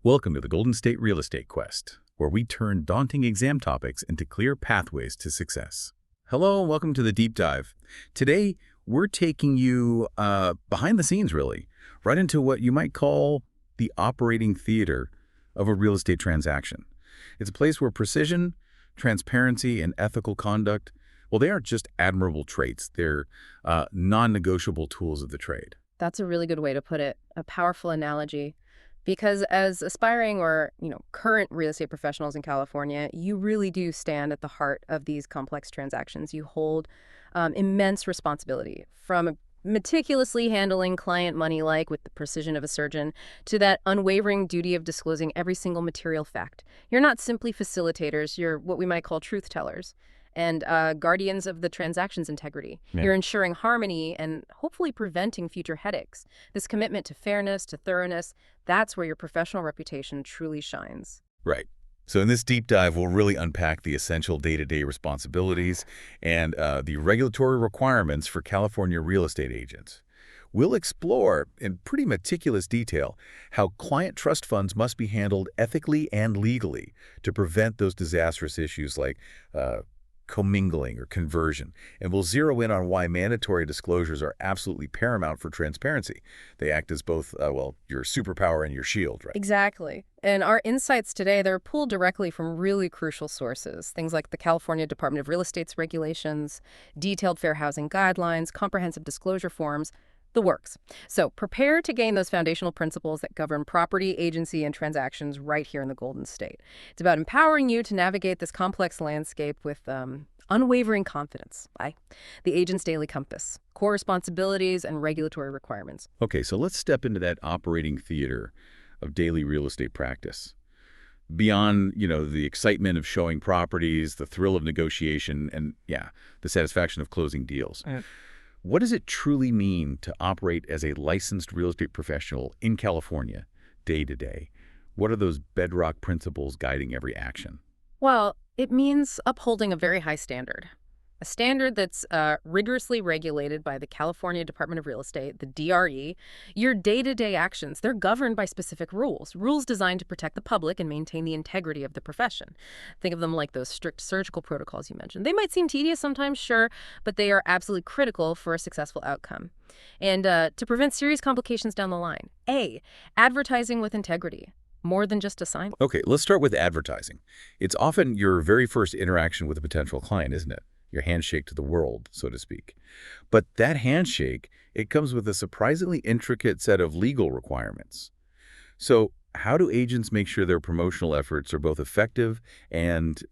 Welcome to the Golden State Real Estate Quest, where we turn daunting exam topics into clear pathways to success. Hello, and welcome to the Deep Dive. Today, we're taking you behind the scenes, really, right into what you might call the operating theater of a real estate transaction. It's a place where precision, transparency, and ethical conduct, well, they aren't just admirable traits. They're non-negotiable tools of the trade. That's a really good way to put it, a powerful analogy. Because as aspiring or, current real estate professionals in California, you really do stand at the heart of these complex transactions. You hold immense responsibility, from meticulously handling client money like with the precision of a surgeon to that unwavering duty of disclosing every single material fact. You're not simply facilitators, you're what we might call truth tellers and guardians of the transaction's integrity. Yeah. You're ensuring harmony and hopefully preventing future headaches. This commitment to fairness, to thoroughness, that's where your professional reputation truly shines. Right. So in this deep dive, we'll really unpack the essential day-to-day responsibilities and the regulatory requirements for California real estate agents. We'll explore in pretty meticulous detail how client trust funds must be handled ethically and legally to prevent those disastrous issues like commingling or conversion. And we'll zero in on why mandatory disclosures are absolutely paramount for transparency. They act as both, your superpower and your shield, right? Exactly. And our insights today, they're pulled directly from really crucial sources. Things like the California Department of Real Estate's regulations, detailed fair housing guidelines, comprehensive disclosure forms, the works. So prepare to gain those foundational principles that govern property, agency, and transactions right here in the Golden State. It's about empowering you to navigate this complex landscape with unwavering confidence by the agent's daily compass, core responsibilities, and regulatory requirements. Okay, so let's step into that operating theater of daily real estate practice. Beyond, the excitement of showing properties, the thrill of negotiation, and, the satisfaction of closing deals. What does it truly mean to operate as a licensed real estate professional in California day to day? What are those bedrock principles guiding every action? Well, it means upholding a very high standard. A standard that's rigorously regulated by the California Department of Real Estate, the DRE. Your day-to-day actions, they're governed by specific rules designed to protect the public and maintain the integrity of the profession. Think of them like those strict surgical protocols you mentioned. They might seem tedious sometimes, sure, but they are absolutely critical for a successful outcome. And to prevent serious complications down the line. Advertising with integrity. More than just a sign. Okay, let's start with advertising. It's often your very first interaction with a potential client, isn't it? Your handshake to the world, so to speak. But that handshake, it comes with a surprisingly intricate set of legal requirements. So how do agents make sure their promotional efforts are both effective and,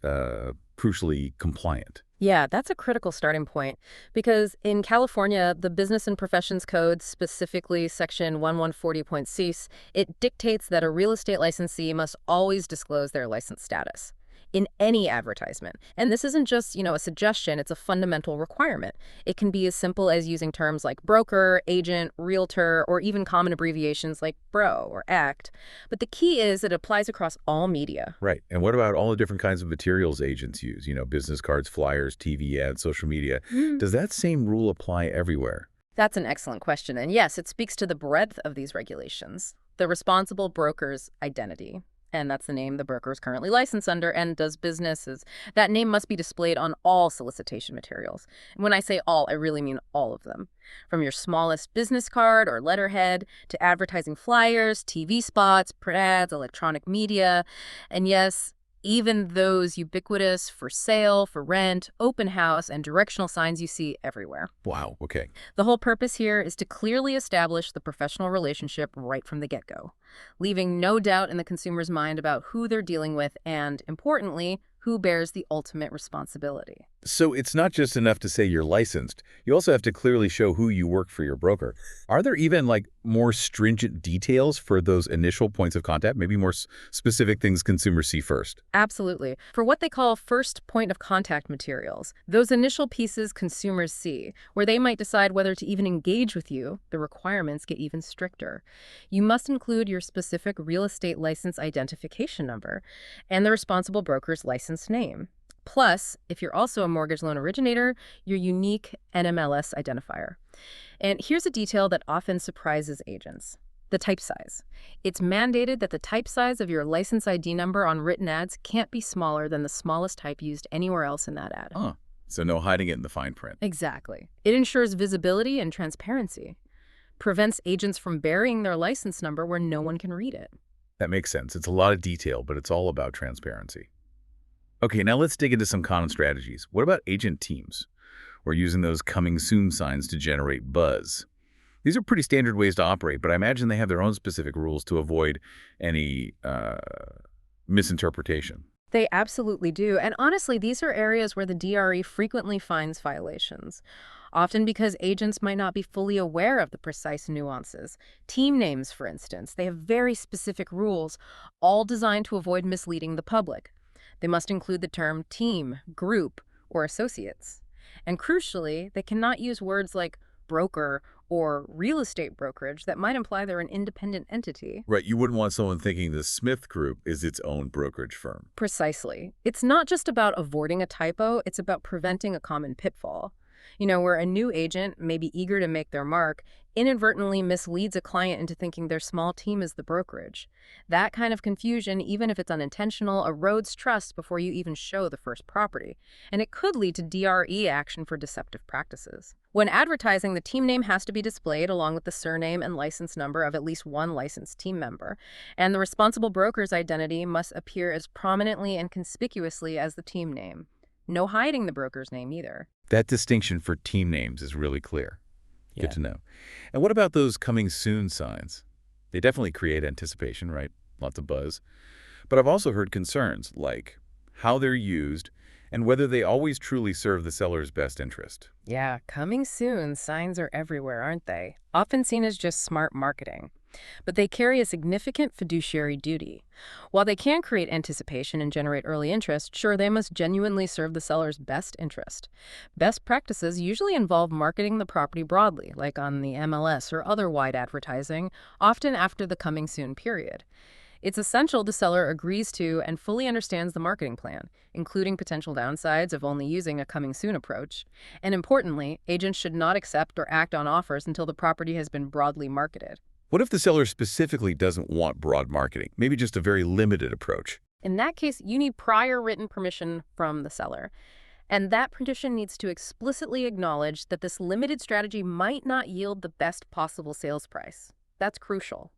crucially, compliant? Yeah, that's a critical starting point because in California, the Business and Professions Code, specifically Section 1140.6, it dictates that a real estate licensee must always disclose their license status in any advertisement. And this isn't just, a suggestion, it's a fundamental requirement. It can be as simple as using terms like broker, agent, realtor, or even common abbreviations like BRO or ACT. But the key is it applies across all media. Right. And what about all the different kinds of materials agents use? Business cards, flyers, TV ads, social media. Does that same rule apply everywhere? That's an excellent question. And yes, it speaks to the breadth of these regulations. The responsible broker's identity. And that's the name the broker is currently licensed under and does business as. That name must be displayed on all solicitation materials. And when I say all, I really mean all of them. From your smallest business card or letterhead to advertising flyers, TV spots, print ads, electronic media. And yes, even those ubiquitous for sale, for rent, open house, and directional signs you see everywhere. Wow, okay. The whole purpose here is to clearly establish the professional relationship right from the get-go, leaving no doubt in the consumer's mind about who they're dealing with and, importantly, who bears the ultimate responsibility. So it's not just enough to say you're licensed. You also have to clearly show who you work for your broker. Are there even more stringent details for those initial points of contact? Maybe more specific things consumers see first? Absolutely. For what they call first point of contact materials, those initial pieces consumers see, where they might decide whether to even engage with you, the requirements get even stricter. You must include your specific real estate license identification number and the responsible broker's license name. Plus, if you're also a mortgage loan originator, your unique NMLS identifier. And here's a detail that often surprises agents. The type size. It's mandated that the type size of your license ID number on written ads can't be smaller than the smallest type used anywhere else in that ad. Huh. So no hiding it in the fine print. Exactly. It ensures visibility and transparency, prevents agents from burying their license number where no one can read it. That makes sense. It's a lot of detail, but it's all about transparency. Okay, now let's dig into some common strategies. What about agent teams? We're using those coming soon signs to generate buzz. These are pretty standard ways to operate, but I imagine they have their own specific rules to avoid any misinterpretation. They absolutely do. And honestly, these are areas where the DRE frequently finds violations, often because agents might not be fully aware of the precise nuances. Team names, for instance, they have very specific rules, all designed to avoid misleading the public. They must include the term team, group, or associates. And crucially, they cannot use words like broker or real estate brokerage that might imply they're an independent entity. Right, you wouldn't want someone thinking the Smith Group is its own brokerage firm. Precisely. It's not just about avoiding a typo, it's about preventing a common pitfall. Where a new agent may be eager to make their mark, inadvertently misleads a client into thinking their small team is the brokerage. That kind of confusion, even if it's unintentional, erodes trust before you even show the first property, and it could lead to DRE action for deceptive practices. When advertising, the team name has to be displayed along with the surname and license number of at least one licensed team member, and the responsible broker's identity must appear as prominently and conspicuously as the team name. No hiding the broker's name either. That distinction for team names is really clear. Yeah. Good to know. And what about those coming soon signs? They definitely create anticipation, right? Lots of buzz. But I've also heard concerns like how they're used and whether they always truly serve the seller's best interest. Yeah, coming soon signs are everywhere, aren't they? Often seen as just smart marketing. But they carry a significant fiduciary duty. While they can create anticipation and generate early interest, sure, they must genuinely serve the seller's best interest. Best practices usually involve marketing the property broadly, like on the MLS or other wide advertising, often after the coming soon period. It's essential the seller agrees to and fully understands the marketing plan, including potential downsides of only using a coming soon approach. And importantly, agents should not accept or act on offers until the property has been broadly marketed. What if the seller specifically doesn't want broad marketing, maybe just a very limited approach? In that case, you need prior written permission from the seller. And that permission needs to explicitly acknowledge that this limited strategy might not yield the best possible sales price. That's crucial.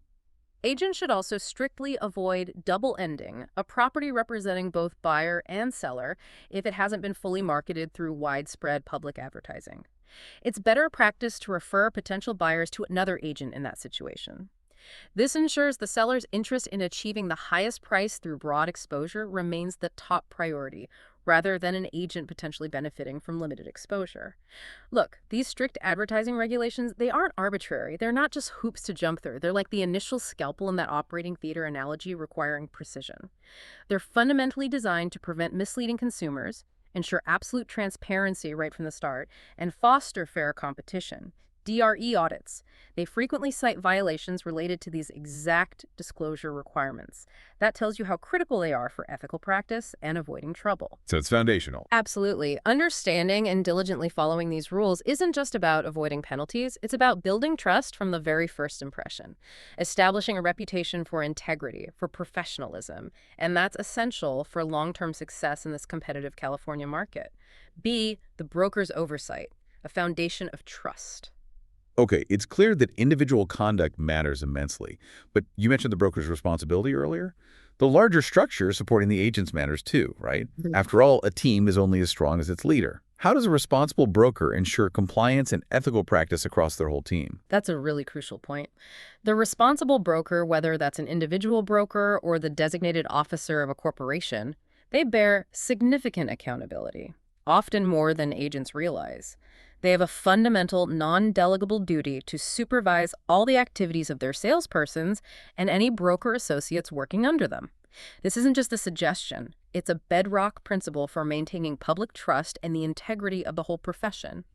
Agents should also strictly avoid double-ending a property representing both buyer and seller if it hasn't been fully marketed through widespread public advertising. It's better practice to refer potential buyers to another agent in that situation. This ensures the seller's interest in achieving the highest price through broad exposure remains the top priority, rather than an agent potentially benefiting from limited exposure. Look, these strict advertising regulations, they aren't arbitrary. They're not just hoops to jump through. They're like the initial scalpel in that operating theater analogy requiring precision. They're fundamentally designed to prevent misleading consumers, ensure absolute transparency right from the start, and foster fair competition. DRE audits. They frequently cite violations related to these exact disclosure requirements. That tells you how critical they are for ethical practice and avoiding trouble. So it's foundational. Absolutely. Understanding and diligently following these rules isn't just about avoiding penalties, it's about building trust from the very first impression, establishing a reputation for integrity, for professionalism, and that's essential for long-term success in this competitive California market. B, the broker's oversight, a foundation of trust. Okay, it's clear that individual conduct matters immensely, but you mentioned the broker's responsibility earlier. The larger structure supporting the agents matters too, right? After all, a team is only as strong as its leader. How does a responsible broker ensure compliance and ethical practice across their whole team? That's a really crucial point. The responsible broker, whether that's an individual broker or the designated officer of a corporation, they bear significant accountability, often more than agents realize. They have a fundamental, non-delegable duty to supervise all the activities of their salespersons and any broker associates working under them. This isn't just a suggestion. It's a bedrock principle for maintaining public trust and the integrity of the whole profession.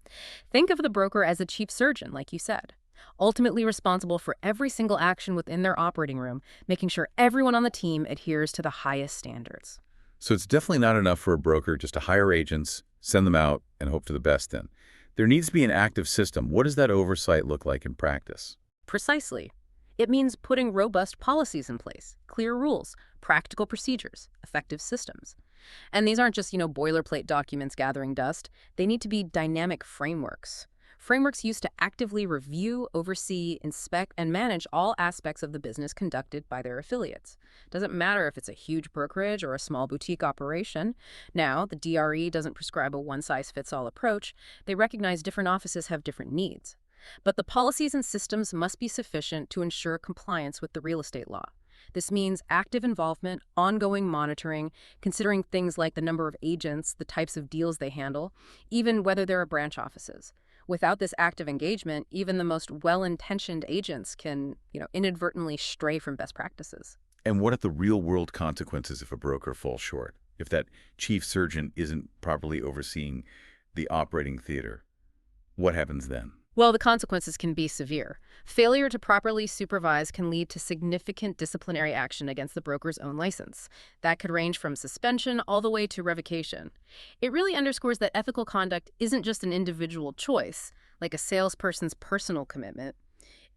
Think of the broker as a chief surgeon, like you said, ultimately responsible for every single action within their operating room, making sure everyone on the team adheres to the highest standards. So it's definitely not enough for a broker just to hire agents, send them out, and hope for the best then. There needs to be an active system. What does that oversight look like in practice? Precisely. It means putting robust policies in place, clear rules, practical procedures, effective systems. And these aren't just, boilerplate documents gathering dust. They need to be dynamic frameworks. Frameworks used to actively review, oversee, inspect, and manage all aspects of the business conducted by their affiliates. Doesn't matter if it's a huge brokerage or a small boutique operation. Now, the DRE doesn't prescribe a one-size-fits-all approach. They recognize different offices have different needs. But the policies and systems must be sufficient to ensure compliance with the real estate law. This means active involvement, ongoing monitoring, considering things like the number of agents, the types of deals they handle, even whether there are branch offices. Without this active engagement, even the most well-intentioned agents can, inadvertently stray from best practices. And what are the real-world consequences if a broker falls short? If that chief surgeon isn't properly overseeing the operating theater, what happens then? Well, the consequences can be severe. Failure to properly supervise can lead to significant disciplinary action against the broker's own license. That could range from suspension all the way to revocation. It really underscores that ethical conduct isn't just an individual choice, like a salesperson's personal commitment.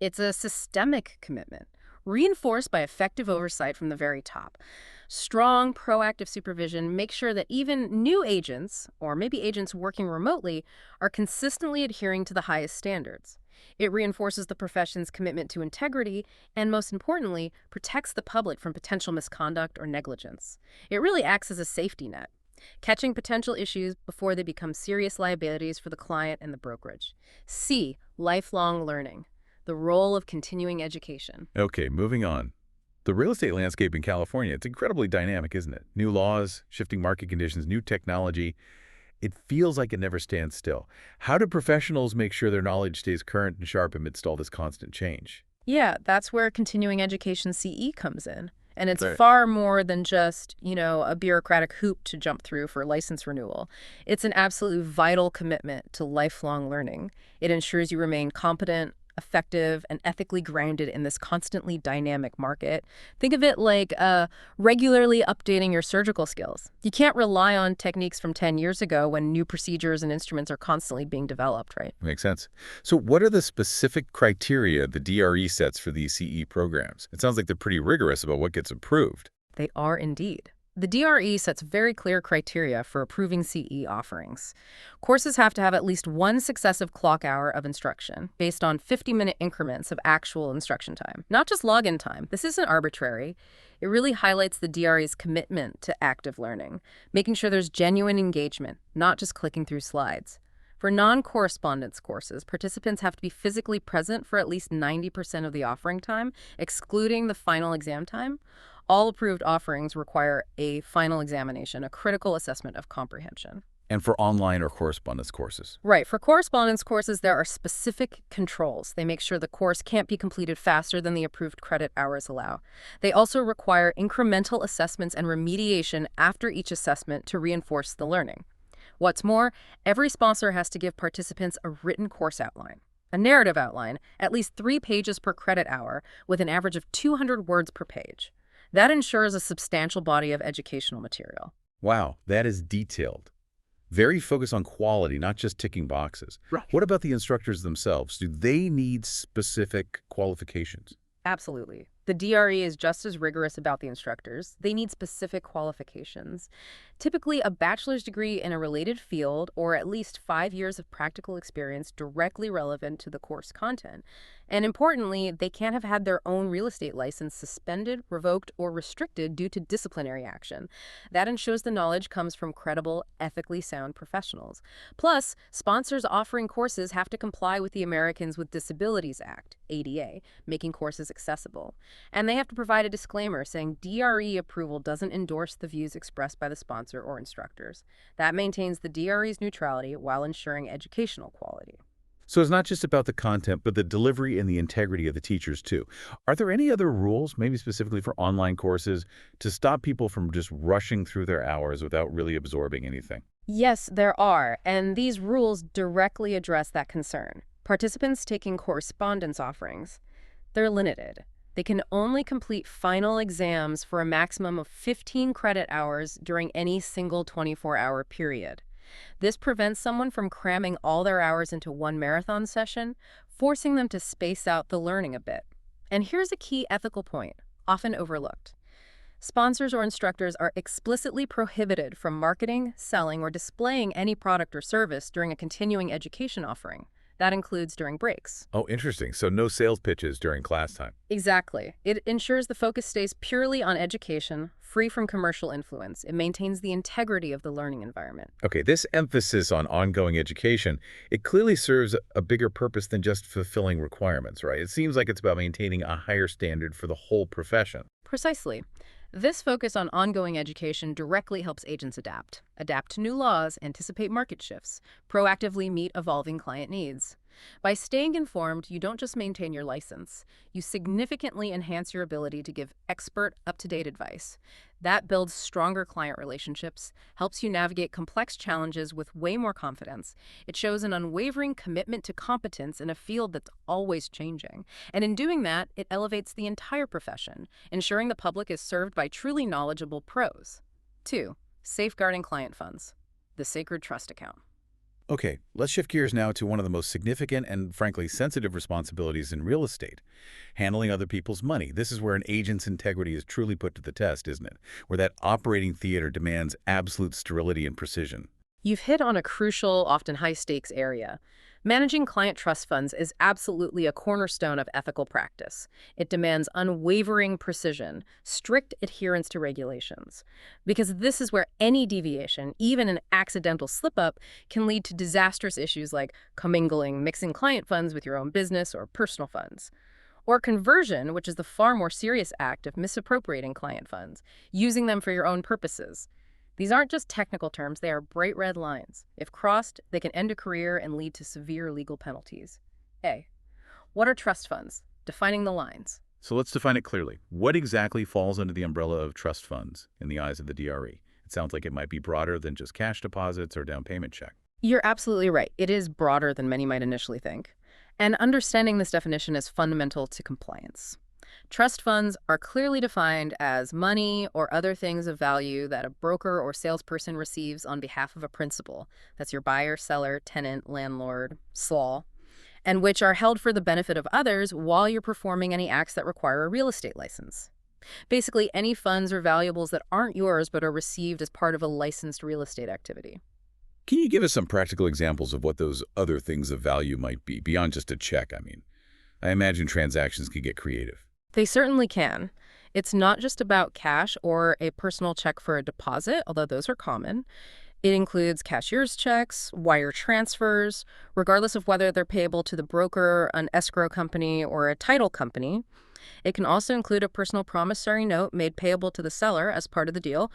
It's a systemic commitment, reinforced by effective oversight from the very top. Strong, proactive supervision makes sure that even new agents, or maybe agents working remotely, are consistently adhering to the highest standards. It reinforces the profession's commitment to integrity and, most importantly, protects the public from potential misconduct or negligence. It really acts as a safety net, catching potential issues before they become serious liabilities for the client and the brokerage. C. Lifelong learning. The role of continuing education. Okay, moving on. The real estate landscape in California, it's incredibly dynamic, isn't it? New laws, shifting market conditions, new technology. It feels like it never stands still. How do professionals make sure their knowledge stays current and sharp amidst all this constant change? Yeah, that's where continuing education CE comes in. And it's Right. far more than just, a bureaucratic hoop to jump through for license renewal. It's an absolutely vital commitment to lifelong learning. It ensures you remain competent, effective, and ethically grounded in this constantly dynamic market. Think of it like regularly updating your surgical skills. You can't rely on techniques from 10 years ago when new procedures and instruments are constantly being developed, right? Makes sense. So what are the specific criteria the DRE sets for these CE programs? It sounds like they're pretty rigorous about what gets approved. They are indeed. The DRE sets very clear criteria for approving CE offerings. Courses have to have at least one successive clock hour of instruction based on 50-minute increments of actual instruction time, not just login time. This isn't arbitrary. It really highlights the DRE's commitment to active learning, making sure there's genuine engagement, not just clicking through slides. For non-correspondence courses, participants have to be physically present for at least 90% of the offering time, excluding the final exam time. All approved offerings require a final examination, a critical assessment of comprehension. And for online or correspondence courses? Right. For correspondence courses, there are specific controls. They make sure the course can't be completed faster than the approved credit hours allow. They also require incremental assessments and remediation after each assessment to reinforce the learning. What's more, every sponsor has to give participants a written course outline, a narrative outline, at least 3 pages per credit hour, with an average of 200 words per page. That ensures a substantial body of educational material. Wow, that is detailed. Very focused on quality, not just ticking boxes. Right. What about the instructors themselves? Do they need specific qualifications? Absolutely. The DRE is just as rigorous about the instructors. They need specific qualifications. Typically, a bachelor's degree in a related field or at least 5 years of practical experience directly relevant to the course content. And importantly, they can't have had their own real estate license suspended, revoked, or restricted due to disciplinary action. That ensures the knowledge comes from credible, ethically sound professionals. Plus, sponsors offering courses have to comply with the Americans with Disabilities Act, ADA, making courses accessible. And they have to provide a disclaimer saying DRE approval doesn't endorse the views expressed by the sponsor or instructors. That maintains the DRE's neutrality while ensuring educational quality. So it's not just about the content, but the delivery and the integrity of the teachers, too. Are there any other rules, maybe specifically for online courses, to stop people from just rushing through their hours without really absorbing anything? Yes, there are, and these rules directly address that concern. Participants taking correspondence offerings, they're limited. They can only complete final exams for a maximum of 15 credit hours during any single 24-hour period. This prevents someone from cramming all their hours into one marathon session, forcing them to space out the learning a bit. And here's a key ethical point, often overlooked. Sponsors or instructors are explicitly prohibited from marketing, selling, or displaying any product or service during a continuing education offering. That includes during breaks. Oh, interesting. So no sales pitches during class time. Exactly. It ensures the focus stays purely on education, free from commercial influence. It maintains the integrity of the learning environment. Okay, this emphasis on ongoing education, it clearly serves a bigger purpose than just fulfilling requirements, right? It seems like it's about maintaining a higher standard for the whole profession. Precisely. This focus on ongoing education directly helps agents adapt to new laws, anticipate market shifts, proactively meet evolving client needs. By staying informed, you don't just maintain your license, you significantly enhance your ability to give expert, up-to-date advice. That builds stronger client relationships, helps you navigate complex challenges with way more confidence. It shows an unwavering commitment to competence in a field that's always changing. And in doing that, it elevates the entire profession, ensuring the public is served by truly knowledgeable pros. 2. Safeguarding client funds. The sacred trust account. Okay, let's shift gears now to one of the most significant and, frankly, sensitive responsibilities in real estate, handling other people's money. This is where an agent's integrity is truly put to the test, isn't it? Where that operating theater demands absolute sterility and precision. You've hit on a crucial, often high-stakes area. Managing client trust funds is absolutely a cornerstone of ethical practice. It demands unwavering precision, strict adherence to regulations, because this is where any deviation, even an accidental slip-up, can lead to disastrous issues like commingling, mixing client funds with your own business or personal funds. Or conversion, which is the far more serious act of misappropriating client funds, using them for your own purposes. These aren't just technical terms, they are bright red lines. If crossed, they can end a career and lead to severe legal penalties. A. What are trust funds? Defining the lines. So let's define it clearly. What exactly falls under the umbrella of trust funds in the eyes of the DRE? It sounds like it might be broader than just cash deposits or down payment check. You're absolutely right. It is broader than many might initially think. And understanding this definition is fundamental to compliance. Trust funds are clearly defined as money or other things of value that a broker or salesperson receives on behalf of a principal. That's your buyer, seller, tenant, landlord, slaw, and which are held for the benefit of others while you're performing any acts that require a real estate license. Basically, any funds or valuables that aren't yours but are received as part of a licensed real estate activity. Can you give us some practical examples of what those other things of value might be, beyond just a check, I mean? I imagine transactions can get creative. They certainly can. It's not just about cash or a personal check for a deposit, although those are common. It includes cashier's checks, wire transfers, regardless of whether they're payable to the broker, an escrow company, or a title company. It can also include a personal promissory note made payable to the seller as part of the deal,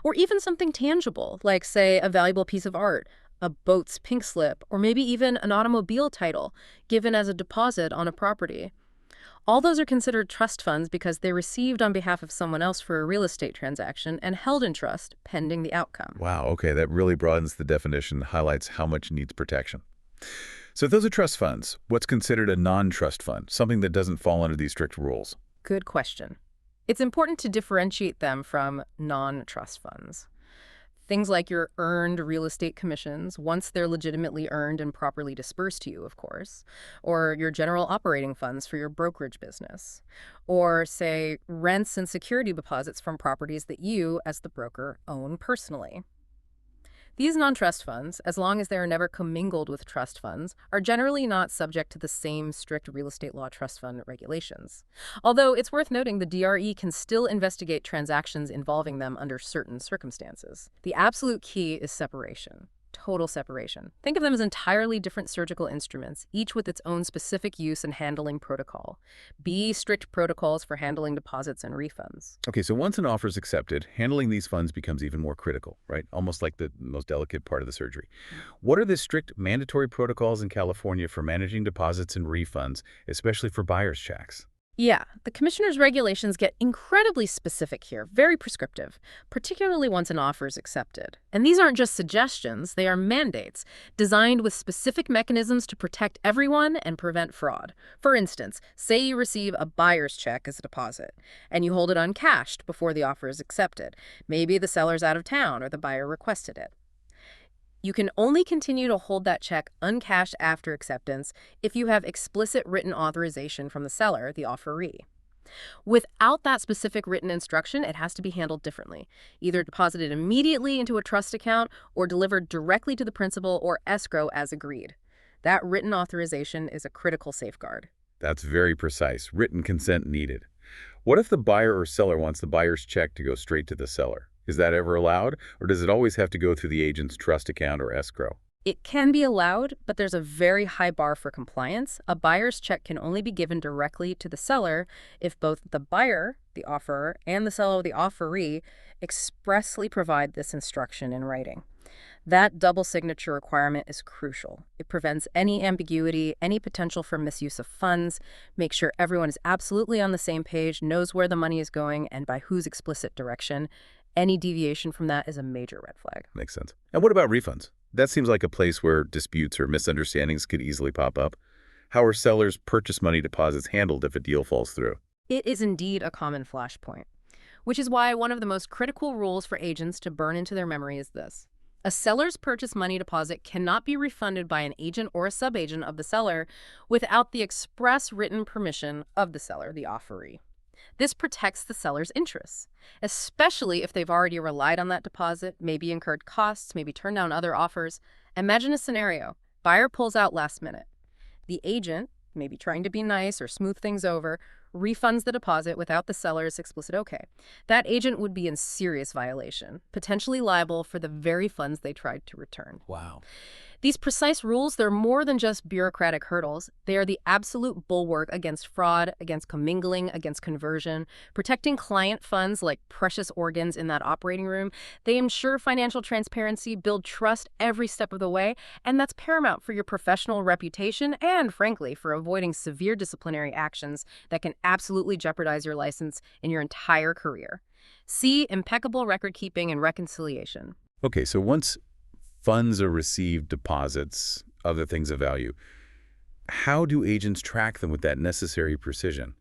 or even something tangible, like, say, a valuable piece of art, a boat's pink slip, or maybe even an automobile title given as a deposit on a property. All those are considered trust funds because they're received on behalf of someone else for a real estate transaction and held in trust pending the outcome. Wow, okay, that really broadens the definition, highlights how much needs protection. So those are trust funds. What's considered a non-trust fund, something that doesn't fall under these strict rules? Good question. It's important to differentiate them from non-trust funds. Things like your earned real estate commissions, once they're legitimately earned and properly dispersed to you, of course, or your general operating funds for your brokerage business, or, say, rents and security deposits from properties that you, as the broker, own personally. These non-trust funds, as long as they are never commingled with trust funds, are generally not subject to the same strict real estate law trust fund regulations. Although it's worth noting the DRE can still investigate transactions involving them under certain circumstances. The absolute key is separation. Total separation. Think of them as entirely different surgical instruments, each with its own specific use and handling protocol. B, strict protocols for handling deposits and refunds. Okay, so once an offer is accepted, handling these funds becomes even more critical, right? Almost like the most delicate part of the surgery. What are the strict mandatory protocols in California for managing deposits and refunds, especially for buyer's checks? Yeah, the commissioner's regulations get incredibly specific here, very prescriptive, particularly once an offer is accepted. And these aren't just suggestions, they are mandates, designed with specific mechanisms to protect everyone and prevent fraud. For instance, say you receive a buyer's check as a deposit, and you hold it uncashed before the offer is accepted. Maybe the seller's out of town or the buyer requested it. You can only continue to hold that check uncashed after acceptance if you have explicit written authorization from the seller, the offeree. Without that specific written instruction, it has to be handled differently, either deposited immediately into a trust account or delivered directly to the principal or escrow as agreed. That written authorization is a critical safeguard. That's very precise. Written consent needed. What if the buyer or seller wants the buyer's check to go straight to the seller? Is that ever allowed, or does it always have to go through the agent's trust account or escrow? It can be allowed, but there's a very high bar for compliance. A buyer's check can only be given directly to the seller if both the buyer, the offerer, and the seller, the offeree, expressly provide this instruction in writing. That double signature requirement is crucial. It prevents any ambiguity, any potential for misuse of funds, makes sure everyone is absolutely on the same page, knows where the money is going, and by whose explicit direction. Any deviation from that is a major red flag. Makes sense. And what about refunds? That seems like a place where disputes or misunderstandings could easily pop up. How are sellers' purchase money deposits handled if a deal falls through? It is indeed a common flashpoint, which is why one of the most critical rules for agents to burn into their memory is this. A seller's purchase money deposit cannot be refunded by an agent or a subagent of the seller without the express written permission of the seller, the offeree. This protects the seller's interests, especially if they've already relied on that deposit, maybe incurred costs, maybe turned down other offers. Imagine a scenario. Buyer pulls out last minute. The agent, maybe trying to be nice or smooth things over, refunds the deposit without the seller's explicit okay. That agent would be in serious violation, potentially liable for the very funds they tried to return. Wow. These precise rules, they're more than just bureaucratic hurdles. They are the absolute bulwark against fraud, against commingling, against conversion, protecting client funds like precious organs in that operating room. They ensure financial transparency, build trust every step of the way, and that's paramount for your professional reputation and, frankly, for avoiding severe disciplinary actions that can absolutely jeopardize your license in your entire career. See impeccable record keeping and reconciliation. Okay, so once funds are received, deposits, other things of value, how do agents track them with that necessary precision?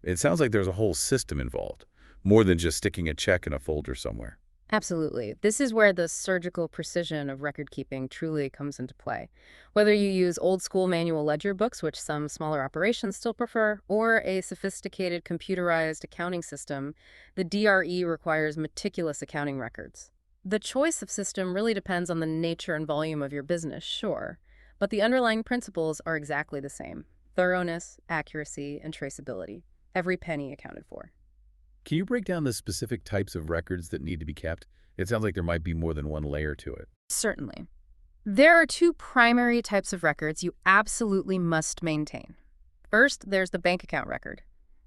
It sounds like there's a whole system involved, more than just sticking a check in a folder somewhere. Absolutely. This is where the surgical precision of record keeping truly comes into play. Whether you use old school manual ledger books, which some smaller operations still prefer, or a sophisticated computerized accounting system, the DRE requires meticulous accounting records. The choice of system really depends on the nature and volume of your business, sure, but the underlying principles are exactly the same: thoroughness, accuracy, and traceability. Every penny accounted for. Can you break down the specific types of records that need to be kept? It sounds like there might be more than one layer to it. Certainly. There are two primary types of records you absolutely must maintain. First, there's the bank account record.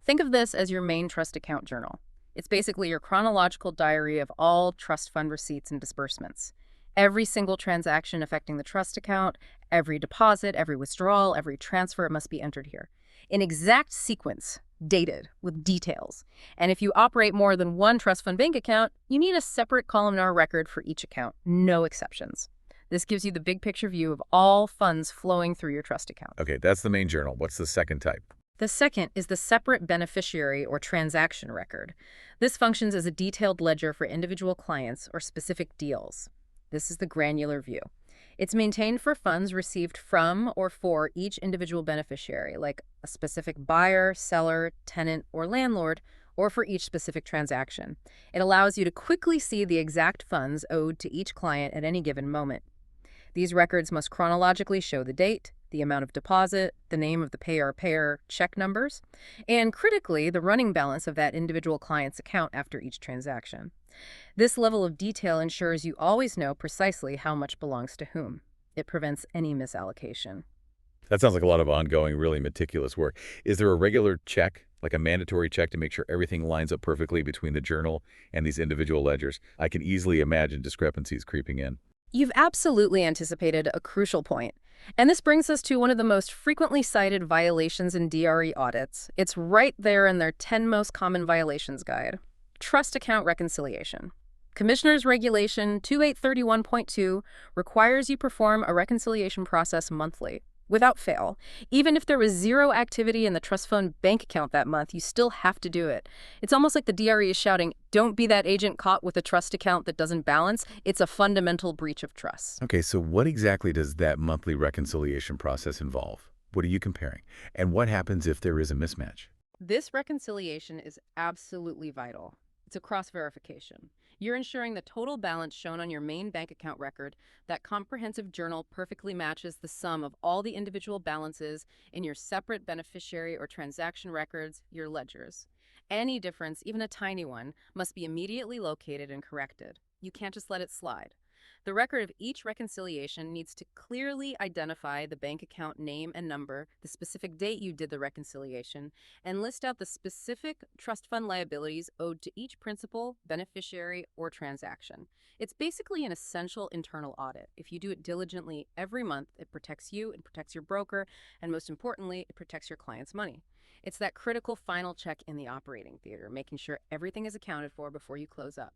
Think of this as your main trust account journal. It's basically your chronological diary of all trust fund receipts and disbursements. Every single transaction affecting the trust account, every deposit, every withdrawal, every transfer must be entered here in exact sequence, dated, with details. And if you operate more than one trust fund bank account, you need a separate columnar record for each account, no exceptions. This gives you the big picture view of all funds flowing through your trust account. Okay, that's the main journal. What's the second type? The second is the separate beneficiary or transaction record. This functions as a detailed ledger for individual clients or specific deals. This is the granular view. It's maintained for funds received from or for each individual beneficiary, like a specific buyer, seller, tenant, or landlord, or for each specific transaction. It allows you to quickly see the exact funds owed to each client at any given moment. These records must chronologically show the date, the amount of deposit, the name of the payer, check numbers, and critically, the running balance of that individual client's account after each transaction. This level of detail ensures you always know precisely how much belongs to whom. It prevents any misallocation. That sounds like a lot of ongoing, really meticulous work. Is there a regular check, like a mandatory check, to make sure everything lines up perfectly between the journal and these individual ledgers? I can easily imagine discrepancies creeping in. You've absolutely anticipated a crucial point. And this brings us to one of the most frequently cited violations in DRE audits. It's right there in their 10 most common violations guide. Trust account reconciliation. Commissioner's Regulation 2831.2 requires you perform a reconciliation process monthly. without fail. Even if there was zero activity in the trust fund bank account that month, you still have to do it. It's almost like the DRE is shouting, don't be that agent caught with a trust account that doesn't balance. It's a fundamental breach of trust. Okay, so what exactly does that monthly reconciliation process involve? What are you comparing? And what happens if there is a mismatch? This reconciliation is absolutely vital. It's a cross-verification. You're ensuring the total balance shown on your main bank account record, that comprehensive journal perfectly matches the sum of all the individual balances in your separate beneficiary or transaction records, your ledgers. Any difference, even a tiny one, must be immediately located and corrected. You can't just let it slide. The record of each reconciliation needs to clearly identify the bank account name and number, the specific date you did the reconciliation, and list out the specific trust fund liabilities owed to each principal, beneficiary, or transaction. It's basically an essential internal audit. If you do it diligently every month, it protects you, it protects your broker, and most importantly, it protects your client's money. It's that critical final check in the operating theater, making sure everything is accounted for before you close up.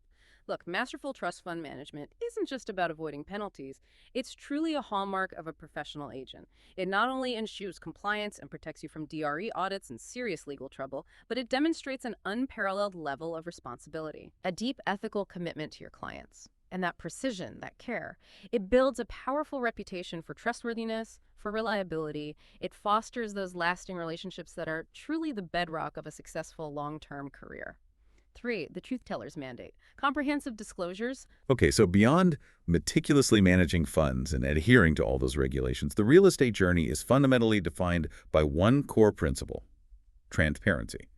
Look, masterful trust fund management isn't just about avoiding penalties. It's truly a hallmark of a professional agent. It not only ensures compliance and protects you from DRE audits and serious legal trouble, but it demonstrates an unparalleled level of responsibility, a deep ethical commitment to your clients. And that precision, that care, it builds a powerful reputation for trustworthiness, for reliability. It fosters those lasting relationships that are truly the bedrock of a successful long-term career. 3. The truth teller's mandate. Comprehensive disclosures. Okay, so beyond meticulously managing funds and adhering to all those regulations, the real estate journey is fundamentally defined by one core principle: transparency.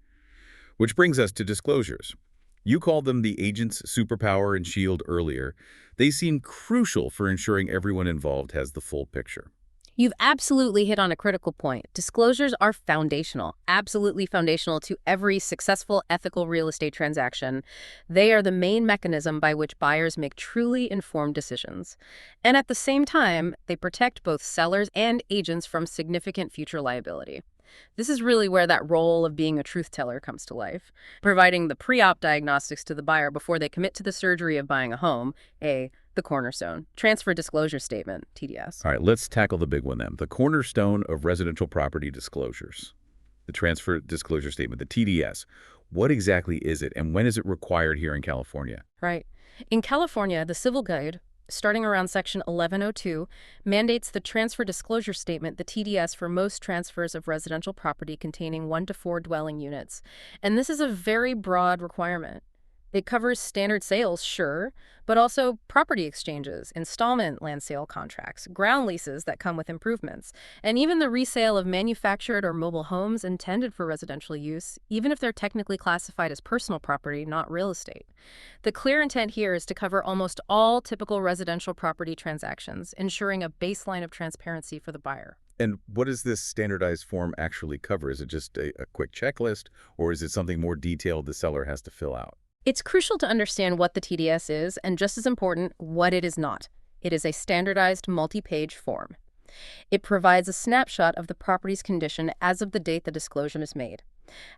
Which brings us to disclosures. You called them the agent's superpower and shield earlier. They seem crucial for ensuring everyone involved has the full picture. You've absolutely hit on a critical point. Disclosures are foundational, absolutely foundational to every successful ethical real estate transaction. They are the main mechanism by which buyers make truly informed decisions. And at the same time, they protect both sellers and agents from significant future liability. This is really where that role of being a truth teller comes to life, providing the pre-op diagnostics to the buyer before they commit to the surgery of buying a home, the cornerstone, transfer disclosure statement, TDS. All right, let's tackle the big one then, the cornerstone of residential property disclosures, the transfer disclosure statement, the TDS. What exactly is it, and when is it required here in California? Right. In California, the Civil Code, starting around Section 1102, mandates the transfer disclosure statement, the TDS, for most transfers of residential property containing 1 to 4 dwelling units. And this is a very broad requirement. It covers standard sales, sure, but also property exchanges, installment land sale contracts, ground leases that come with improvements, and even the resale of manufactured or mobile homes intended for residential use, even if they're technically classified as personal property, not real estate. The clear intent here is to cover almost all typical residential property transactions, ensuring a baseline of transparency for the buyer. And what does this standardized form actually cover? Is it just a quick checklist, or is it something more detailed the seller has to fill out? It's crucial to understand what the TDS is, and just as important, what it is not. It is a standardized multi-page form. It provides a snapshot of the property's condition as of the date the disclosure is made.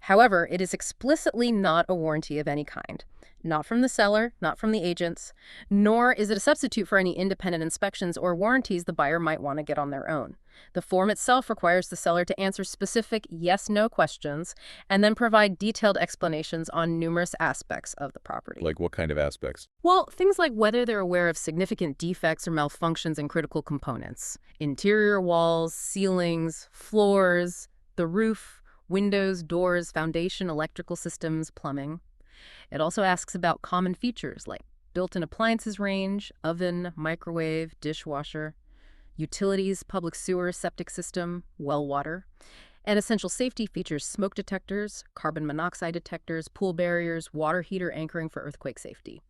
However, it is explicitly not a warranty of any kind. Not from the seller, not from the agents, nor is it a substitute for any independent inspections or warranties the buyer might want to get on their own. The form itself requires the seller to answer specific yes/no questions and then provide detailed explanations on numerous aspects of the property. Like what kind of aspects? Well, things like whether they're aware of significant defects or malfunctions in critical components: interior walls, ceilings, floors, the roof, windows, doors, foundation, electrical systems, plumbing. It also asks about common features like built-in appliances range, oven, microwave, dishwasher, utilities, public sewer, septic system, well water, and essential safety features: smoke detectors, carbon monoxide detectors, pool barriers, water heater anchoring for earthquake safety.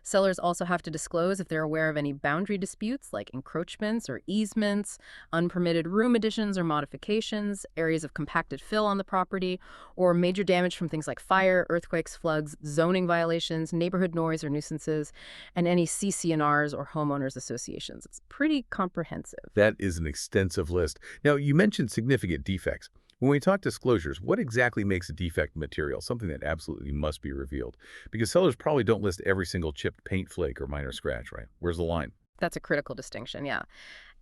Sellers also have to disclose if they're aware of any boundary disputes like encroachments or easements, unpermitted room additions or modifications, areas of compacted fill on the property, or major damage from things like fire, earthquakes, floods, zoning violations, neighborhood noise or nuisances, and any CC&Rs or homeowners associations. It's pretty comprehensive. That is an extensive list. Now, you mentioned significant defects. When we talk disclosures, what exactly makes a defect material, something that absolutely must be revealed? Because sellers probably don't list every single chipped paint flake or minor scratch, right? Where's the line? That's a critical distinction, yeah.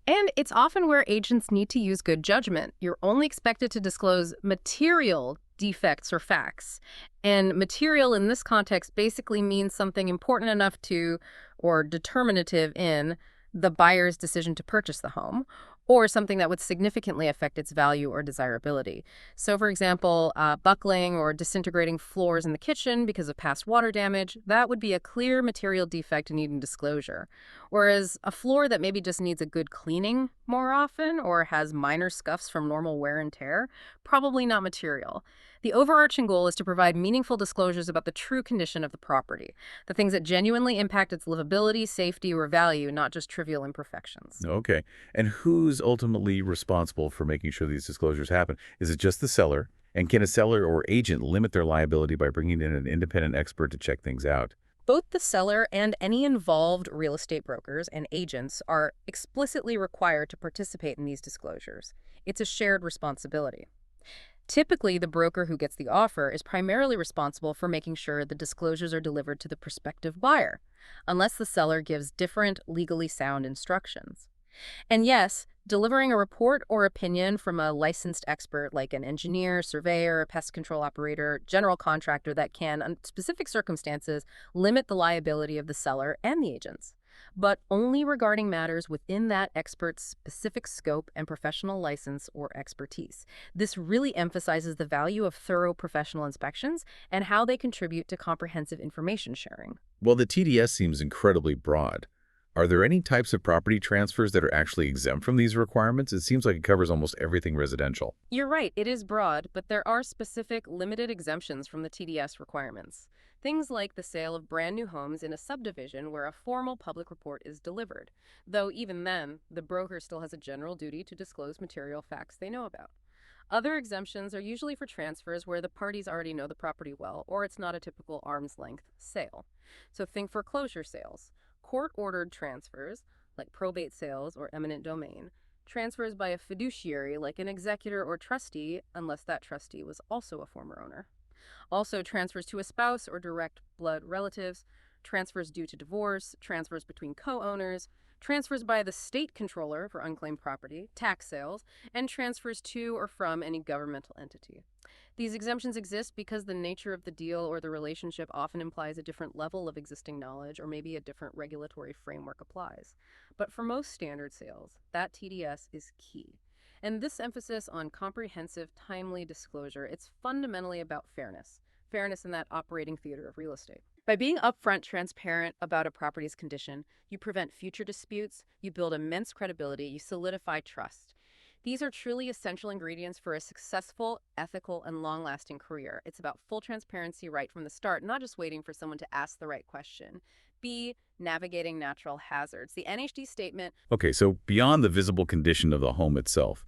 And it's often where agents need to use good judgment. You're only expected to disclose material defects or facts. And material in this context basically means something important enough to, or determinative in, the buyer's decision to purchase the home, or something that would significantly affect its value or desirability. So, for example, buckling or disintegrating floors in the kitchen because of past water damage, that would be a clear material defect needing disclosure. Whereas a floor that maybe just needs a good cleaning more often or has minor scuffs from normal wear and tear, probably not material. The overarching goal is to provide meaningful disclosures about the true condition of the property, the things that genuinely impact its livability, safety, or value, not just trivial imperfections. Okay. And who's ultimately responsible for making sure these disclosures happen? Is it just the seller? And can a seller or agent limit their liability by bringing in an independent expert to check things out? Both the seller and any involved real estate brokers and agents are explicitly required to participate in these disclosures. It's a shared responsibility. Typically, the broker who gets the offer is primarily responsible for making sure the disclosures are delivered to the prospective buyer, unless the seller gives different legally sound instructions. And yes, delivering a report or opinion from a licensed expert like an engineer, surveyor, pest control operator, general contractor that can, in specific circumstances, limit the liability of the seller and the agents, but only regarding matters within that expert's specific scope and professional license or expertise. This really emphasizes the value of thorough professional inspections and how they contribute to comprehensive information sharing. Well, the TDS seems incredibly broad. Are there any types of property transfers that are actually exempt from these requirements? It seems like it covers almost everything residential. You're right, it is broad, but there are specific limited exemptions from the TDS requirements. Things like the sale of brand new homes in a subdivision where a formal public report is delivered, though even then, the broker still has a general duty to disclose material facts they know about. Other exemptions are usually for transfers where the parties already know the property well, or it's not a typical arm's length sale. So think foreclosure sales, court-ordered transfers, like probate sales or eminent domain, transfers by a fiduciary like an executor or trustee, unless that trustee was also a former owner. Also, transfers to a spouse or direct blood relatives, transfers due to divorce, transfers between co-owners, transfers by the state controller for unclaimed property, tax sales, and transfers to or from any governmental entity. These exemptions exist because the nature of the deal or the relationship often implies a different level of existing knowledge or maybe a different regulatory framework applies. But for most standard sales, that TDS is key. And this emphasis on comprehensive, timely disclosure, it's fundamentally about fairness. Fairness in that operating theater of real estate. By being upfront, transparent about a property's condition, you prevent future disputes, you build immense credibility, you solidify trust. These are truly essential ingredients for a successful, ethical, and long-lasting career. It's about full transparency right from the start, not just waiting for someone to ask the right question. B, navigating natural hazards. The NHD statement. Okay, so beyond the visible condition of the home itself,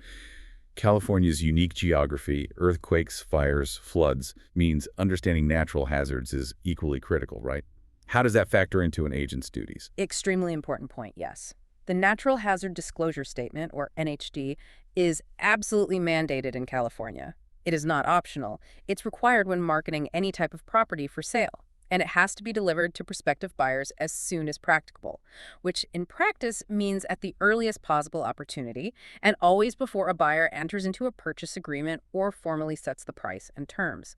California's unique geography, earthquakes, fires, floods, means understanding natural hazards is equally critical, right? How does that factor into an agent's duties? Extremely important point, yes. The Natural Hazard Disclosure Statement, or NHD, is absolutely mandated in California. It is not optional. It's required when marketing any type of property for sale, and it has to be delivered to prospective buyers as soon as practicable, which in practice means at the earliest possible opportunity and always before a buyer enters into a purchase agreement or formally sets the price and terms.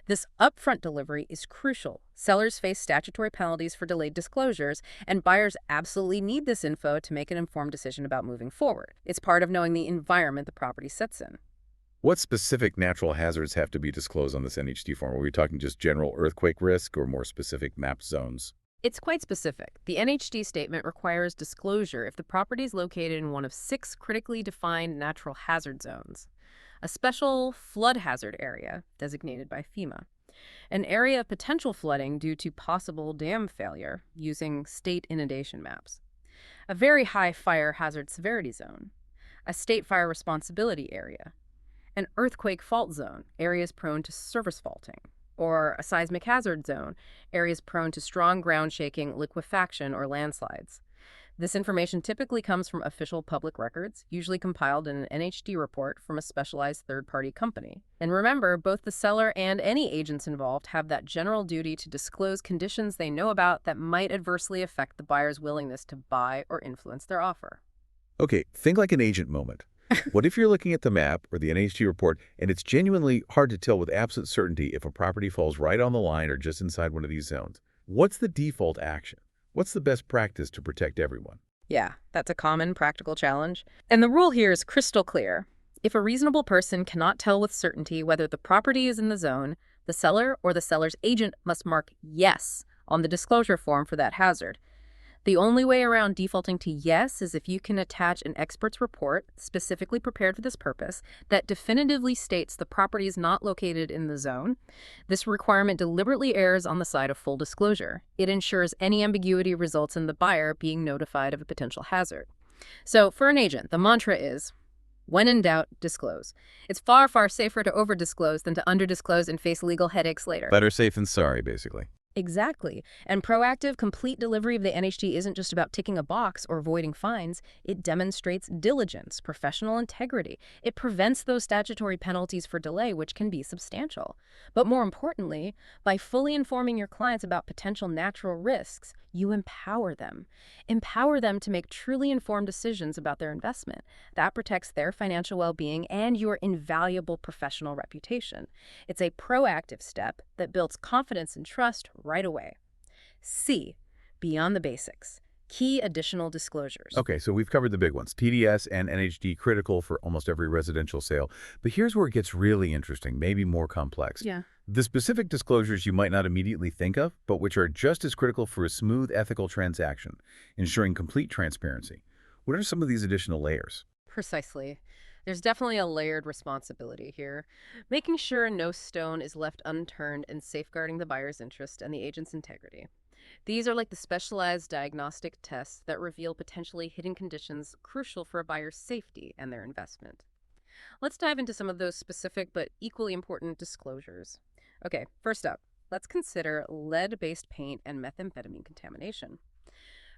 This upfront delivery is crucial. Sellers face statutory penalties for delayed disclosures, and buyers absolutely need this info to make an informed decision about moving forward. It's part of knowing the environment the property sits in. What specific natural hazards have to be disclosed on this NHD form? Are we talking just general earthquake risk or more specific map zones? It's quite specific. The NHD statement requires disclosure if the property is located in one of 6 critically defined natural hazard zones, a special flood hazard area designated by FEMA, an area of potential flooding due to possible dam failure using state inundation maps, a very high fire hazard severity zone, a state fire responsibility area, an earthquake fault zone, areas prone to surface faulting, or a seismic hazard zone, areas prone to strong ground shaking, liquefaction, or landslides. This information typically comes from official public records, usually compiled in an NHD report from a specialized third-party company. And remember, both the seller and any agents involved have that general duty to disclose conditions they know about that might adversely affect the buyer's willingness to buy or influence their offer. Okay, think like an agent moment. What if you're looking at the map or the NHG report and it's genuinely hard to tell with absolute certainty if a property falls right on the line or just inside one of these zones? What's the default action? What's the best practice to protect everyone? Yeah, that's a common practical challenge. And the rule here is crystal clear. If a reasonable person cannot tell with certainty whether the property is in the zone, the seller or the seller's agent must mark yes on the disclosure form for that hazard. The only way around defaulting to yes is if you can attach an expert's report, specifically prepared for this purpose, that definitively states the property is not located in the zone. This requirement deliberately errs on the side of full disclosure. It ensures any ambiguity results in the buyer being notified of a potential hazard. So for an agent, the mantra is, when in doubt, disclose. It's far, far safer to over-disclose than to under-disclose and face legal headaches later. Better safe than sorry, basically. Exactly. And proactive, complete delivery of the NHD isn't just about ticking a box or avoiding fines. It demonstrates diligence, professional integrity. It prevents those statutory penalties for delay, which can be substantial. But more importantly, by fully informing your clients about potential natural risks, you empower them. Empower them to make truly informed decisions about their investment. That protects their financial well-being and your invaluable professional reputation. It's a proactive step that builds confidence and trust right away. C, beyond the basics. Key additional disclosures. Okay, so we've covered the big ones. TDS and NHD critical for almost every residential sale. But here's where it gets really interesting, maybe more complex. Yeah. The specific disclosures you might not immediately think of, but which are just as critical for a smooth, ethical transaction, ensuring complete transparency. What are some of these additional layers? Precisely. There's definitely a layered responsibility here, making sure no stone is left unturned and safeguarding the buyer's interest and the agent's integrity. These are like the specialized diagnostic tests that reveal potentially hidden conditions crucial for a buyer's safety and their investment. Let's dive into some of those specific but equally important disclosures. Okay, first up, let's consider lead-based paint and methamphetamine contamination.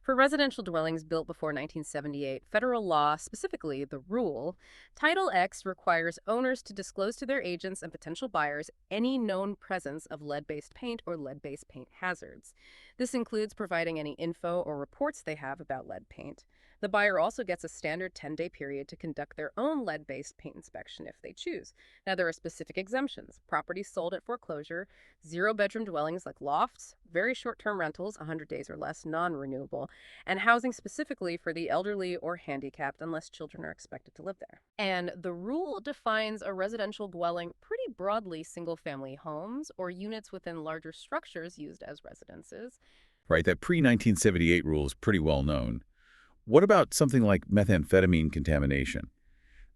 For residential dwellings built before 1978, federal law, specifically the rule, Title X requires owners to disclose to their agents and potential buyers any known presence of lead-based paint or lead-based paint hazards. This includes providing any info or reports they have about lead paint. The buyer also gets a standard 10-day period to conduct their own lead-based paint inspection if they choose. Now, there are specific exemptions. Properties sold at foreclosure, zero-bedroom dwellings like lofts, very short-term rentals, 100 days or less, non-renewable, and housing specifically for the elderly or handicapped unless children are expected to live there. And the rule defines a residential dwelling pretty broadly: single-family homes or units within larger structures used as residences. Right, that pre-1978 rule is pretty well known. What about something like methamphetamine contamination?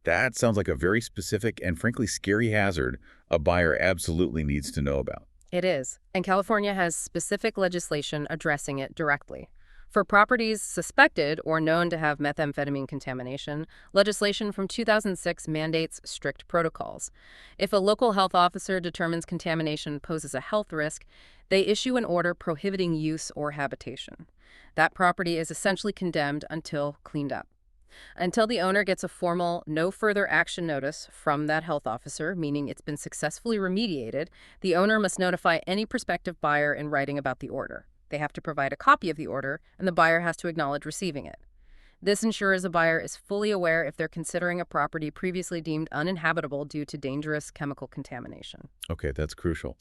That sounds like a very specific and frankly scary hazard a buyer absolutely needs to know about. It is, and California has specific legislation addressing it directly. For properties suspected or known to have methamphetamine contamination, legislation from 2006 mandates strict protocols. If a local health officer determines contamination poses a health risk, they issue an order prohibiting use or habitation. That property is essentially condemned until cleaned up. Until the owner gets a formal no further action notice from that health officer, meaning it's been successfully remediated, the owner must notify any prospective buyer in writing about the order. They have to provide a copy of the order, and the buyer has to acknowledge receiving it. This ensures a buyer is fully aware if they're considering a property previously deemed uninhabitable due to dangerous chemical contamination. Okay, that's crucial.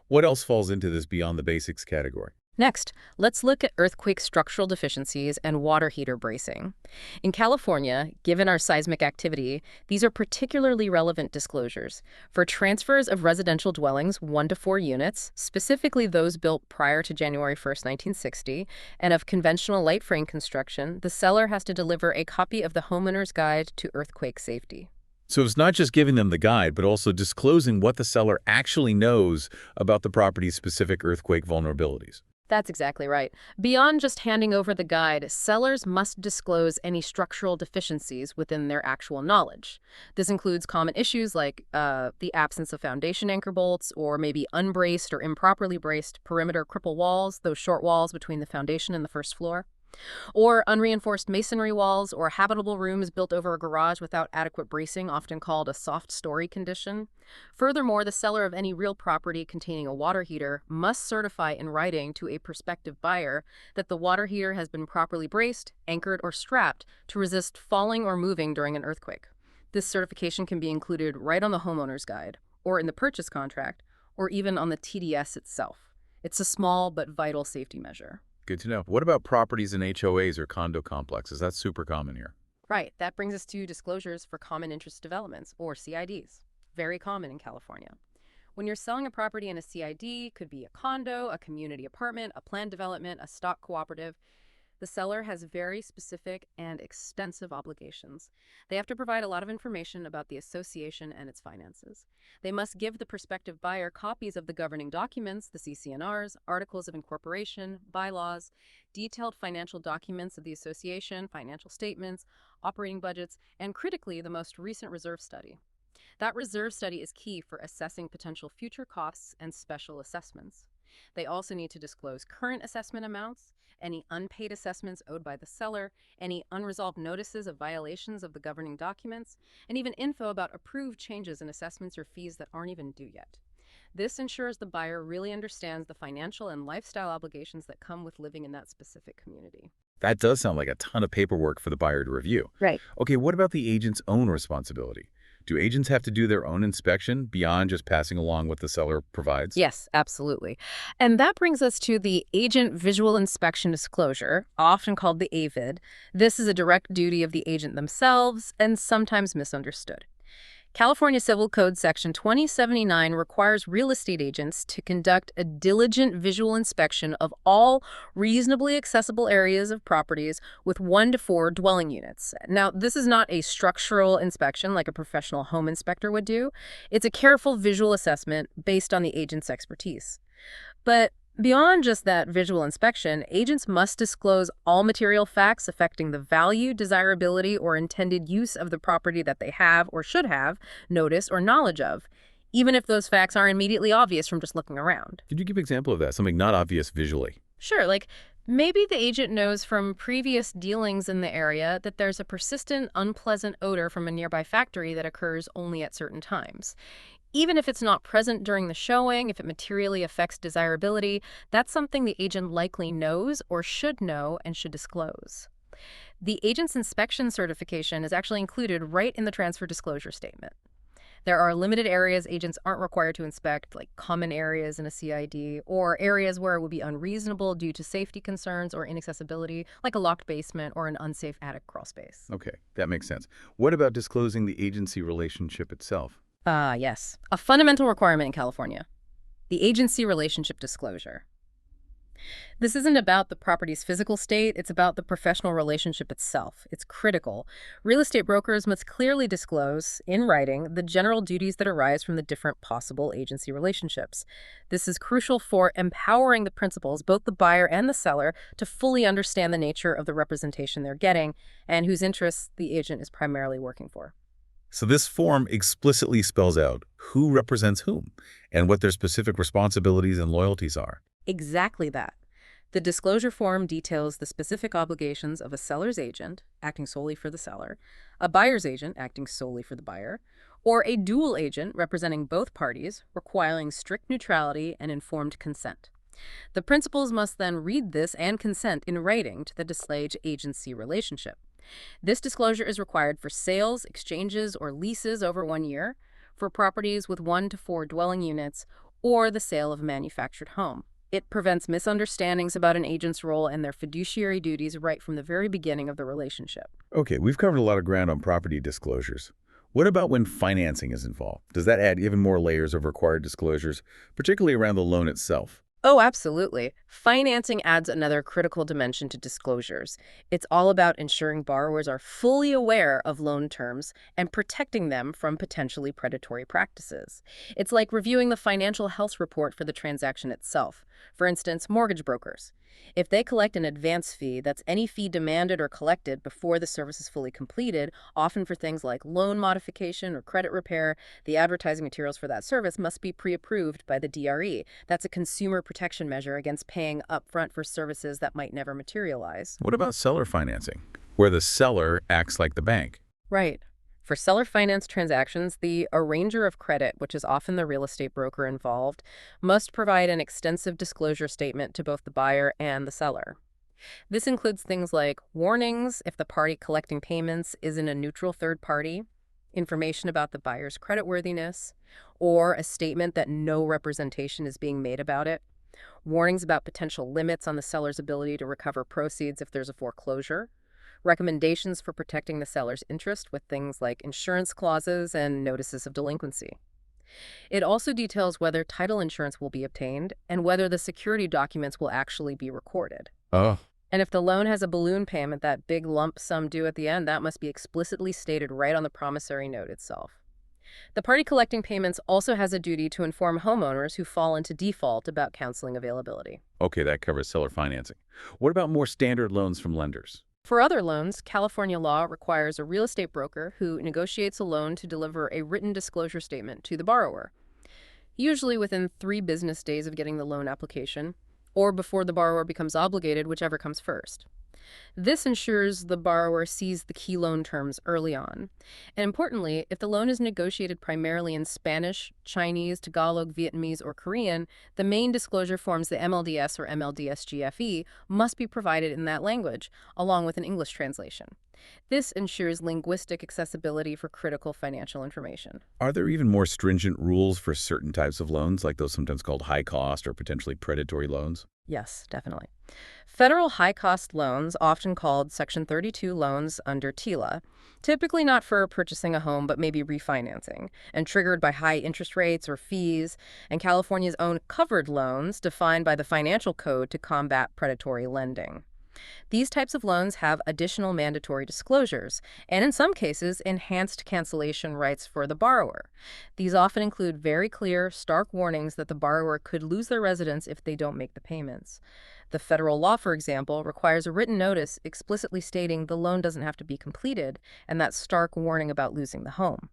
What else falls into this beyond the basics category? Next, let's look at earthquake structural deficiencies and water heater bracing. In California, given our seismic activity, these are particularly relevant disclosures. For transfers of residential dwellings 1 to 4 units, specifically those built prior to January 1st, 1960, and of conventional light frame construction, the seller has to deliver a copy of the Homeowner's Guide to Earthquake Safety. So it's not just giving them the guide, but also disclosing what the seller actually knows about the property's specific earthquake vulnerabilities. That's exactly right. Beyond just handing over the guide, sellers must disclose any structural deficiencies within their actual knowledge. This includes common issues like the absence of foundation anchor bolts, or maybe unbraced or improperly braced perimeter cripple walls, those short walls between the foundation and the first floor. Or unreinforced masonry walls or habitable rooms built over a garage without adequate bracing, often called a soft story condition. Furthermore, the seller of any real property containing a water heater must certify in writing to a prospective buyer that the water heater has been properly braced, anchored, or strapped to resist falling or moving during an earthquake. This certification can be included right on the homeowner's guide, or in the purchase contract, or even on the TDS itself. It's a small but vital safety measure. Good to know. What about properties in HOAs or condo complexes? That's super common here. Right, that brings us to disclosures for common interest developments, or CIDs. Very common in California. When you're selling a property in a CID, could be a condo, a community apartment, a planned development, a stock cooperative, the seller has very specific and extensive obligations. They have to provide a lot of information about the association and its finances. They must give the prospective buyer copies of the governing documents, the CC&Rs, articles of incorporation, bylaws, detailed financial documents of the association, financial statements, operating budgets, and critically, the most recent reserve study. That reserve study is key for assessing potential future costs and special assessments. They also need to disclose current assessment amounts, any unpaid assessments owed by the seller, any unresolved notices of violations of the governing documents, and even info about approved changes in assessments or fees that aren't even due yet. This ensures the buyer really understands the financial and lifestyle obligations that come with living in that specific community. That does sound like a ton of paperwork for the buyer to review. Right. Okay, what about the agent's own responsibility? Do agents have to do their own inspection beyond just passing along what the seller provides? Yes, absolutely. And that brings us to the Agent Visual Inspection Disclosure, often called the AVID. This is a direct duty of the agent themselves and sometimes misunderstood. California Civil Code Section 2079 requires real estate agents to conduct a diligent visual inspection of all reasonably accessible areas of properties with 1 to 4 dwelling units. Now, this is not a structural inspection like a professional home inspector would do. It's a careful visual assessment based on the agent's expertise. But beyond just that visual inspection, agents must disclose all material facts affecting the value, desirability, or intended use of the property that they have or should have notice or knowledge of, even if those facts aren't immediately obvious from just looking around. Could you give an example of that, something not obvious visually? Sure, like maybe the agent knows from previous dealings in the area that there's a persistent, unpleasant odor from a nearby factory that occurs only at certain times. Even if it's not present during the showing, if it materially affects desirability, that's something the agent likely knows or should know and should disclose. The agent's inspection certification is actually included right in the transfer disclosure statement. There are limited areas agents aren't required to inspect, like common areas in a CID, or areas where it would be unreasonable due to safety concerns or inaccessibility, like a locked basement or an unsafe attic crawl space. Okay, that makes sense. What about disclosing the agency relationship itself? Yes. A fundamental requirement in California. The agency relationship disclosure. This isn't about the property's physical state, it's about the professional relationship itself. It's critical. Real estate brokers must clearly disclose, in writing, the general duties that arise from the different possible agency relationships. This is crucial for empowering the principals, both the buyer and the seller, to fully understand the nature of the representation they're getting and whose interests the agent is primarily working for. So this form explicitly spells out who represents whom and what their specific responsibilities and loyalties are. Exactly that. The disclosure form details the specific obligations of a seller's agent, acting solely for the seller, a buyer's agent, acting solely for the buyer, or a dual agent representing both parties, requiring strict neutrality and informed consent. The principals must then read this and consent in writing to the disclosed agency relationship. This disclosure is required for sales, exchanges, or leases over 1 year, for properties with 1 to 4 dwelling units, or the sale of a manufactured home. It prevents misunderstandings about an agent's role and their fiduciary duties right from the very beginning of the relationship. Okay, we've covered a lot of ground on property disclosures. What about when financing is involved? Does that add even more layers of required disclosures, particularly around the loan itself? Oh, absolutely. Financing adds another critical dimension to disclosures. It's all about ensuring borrowers are fully aware of loan terms and protecting them from potentially predatory practices. It's like reviewing the financial health report for the transaction itself. For instance, mortgage brokers. If they collect an advance fee, that's any fee demanded or collected before the service is fully completed, often for things like loan modification or credit repair, the advertising materials for that service must be pre-approved by the DRE. That's a consumer protection measure against paying upfront for services that might never materialize. What about seller financing, where the seller acts like the bank? Right. For seller finance transactions, the arranger of credit, which is often the real estate broker involved, must provide an extensive disclosure statement to both the buyer and the seller. This includes things like warnings if the party collecting payments isn't a neutral third party, information about the buyer's creditworthiness, or a statement that no representation is being made about it, warnings about potential limits on the seller's ability to recover proceeds if there's a foreclosure, recommendations for protecting the seller's interest with things like insurance clauses and notices of delinquency. It also details whether title insurance will be obtained and whether the security documents will actually be recorded. Oh, And if the loan has a balloon payment, that big lump sum due at the end, that must be explicitly stated right on the promissory note itself. The party collecting payments also has a duty to inform homeowners who fall into default about counseling availability. okay, that covers seller financing. What about more standard loans from lenders? For other loans, California law requires a real estate broker who negotiates a loan to deliver a written disclosure statement to the borrower, usually within 3 business days of getting the loan application, or before the borrower becomes obligated, whichever comes first. This ensures the borrower sees the key loan terms early on. And importantly, if the loan is negotiated primarily in Spanish, Chinese, Tagalog, Vietnamese, or Korean, the main disclosure forms, the MLDS or MLDS-GFE, must be provided in that language, along with an English translation. This ensures linguistic accessibility for critical financial information. Are there even more stringent rules for certain types of loans, like those sometimes called high cost or potentially predatory loans? Yes, definitely. Federal high-cost loans, often called Section 32 loans under TILA, typically not for purchasing a home but maybe refinancing, and triggered by high interest rates or fees, and California's own covered loans defined by the Financial Code to combat predatory lending. These types of loans have additional mandatory disclosures, and in some cases, enhanced cancellation rights for the borrower. These often include very clear, stark warnings that the borrower could lose their residence if they don't make the payments. The federal law, for example, requires a written notice explicitly stating the loan doesn't have to be completed, and that stark warning about losing the home.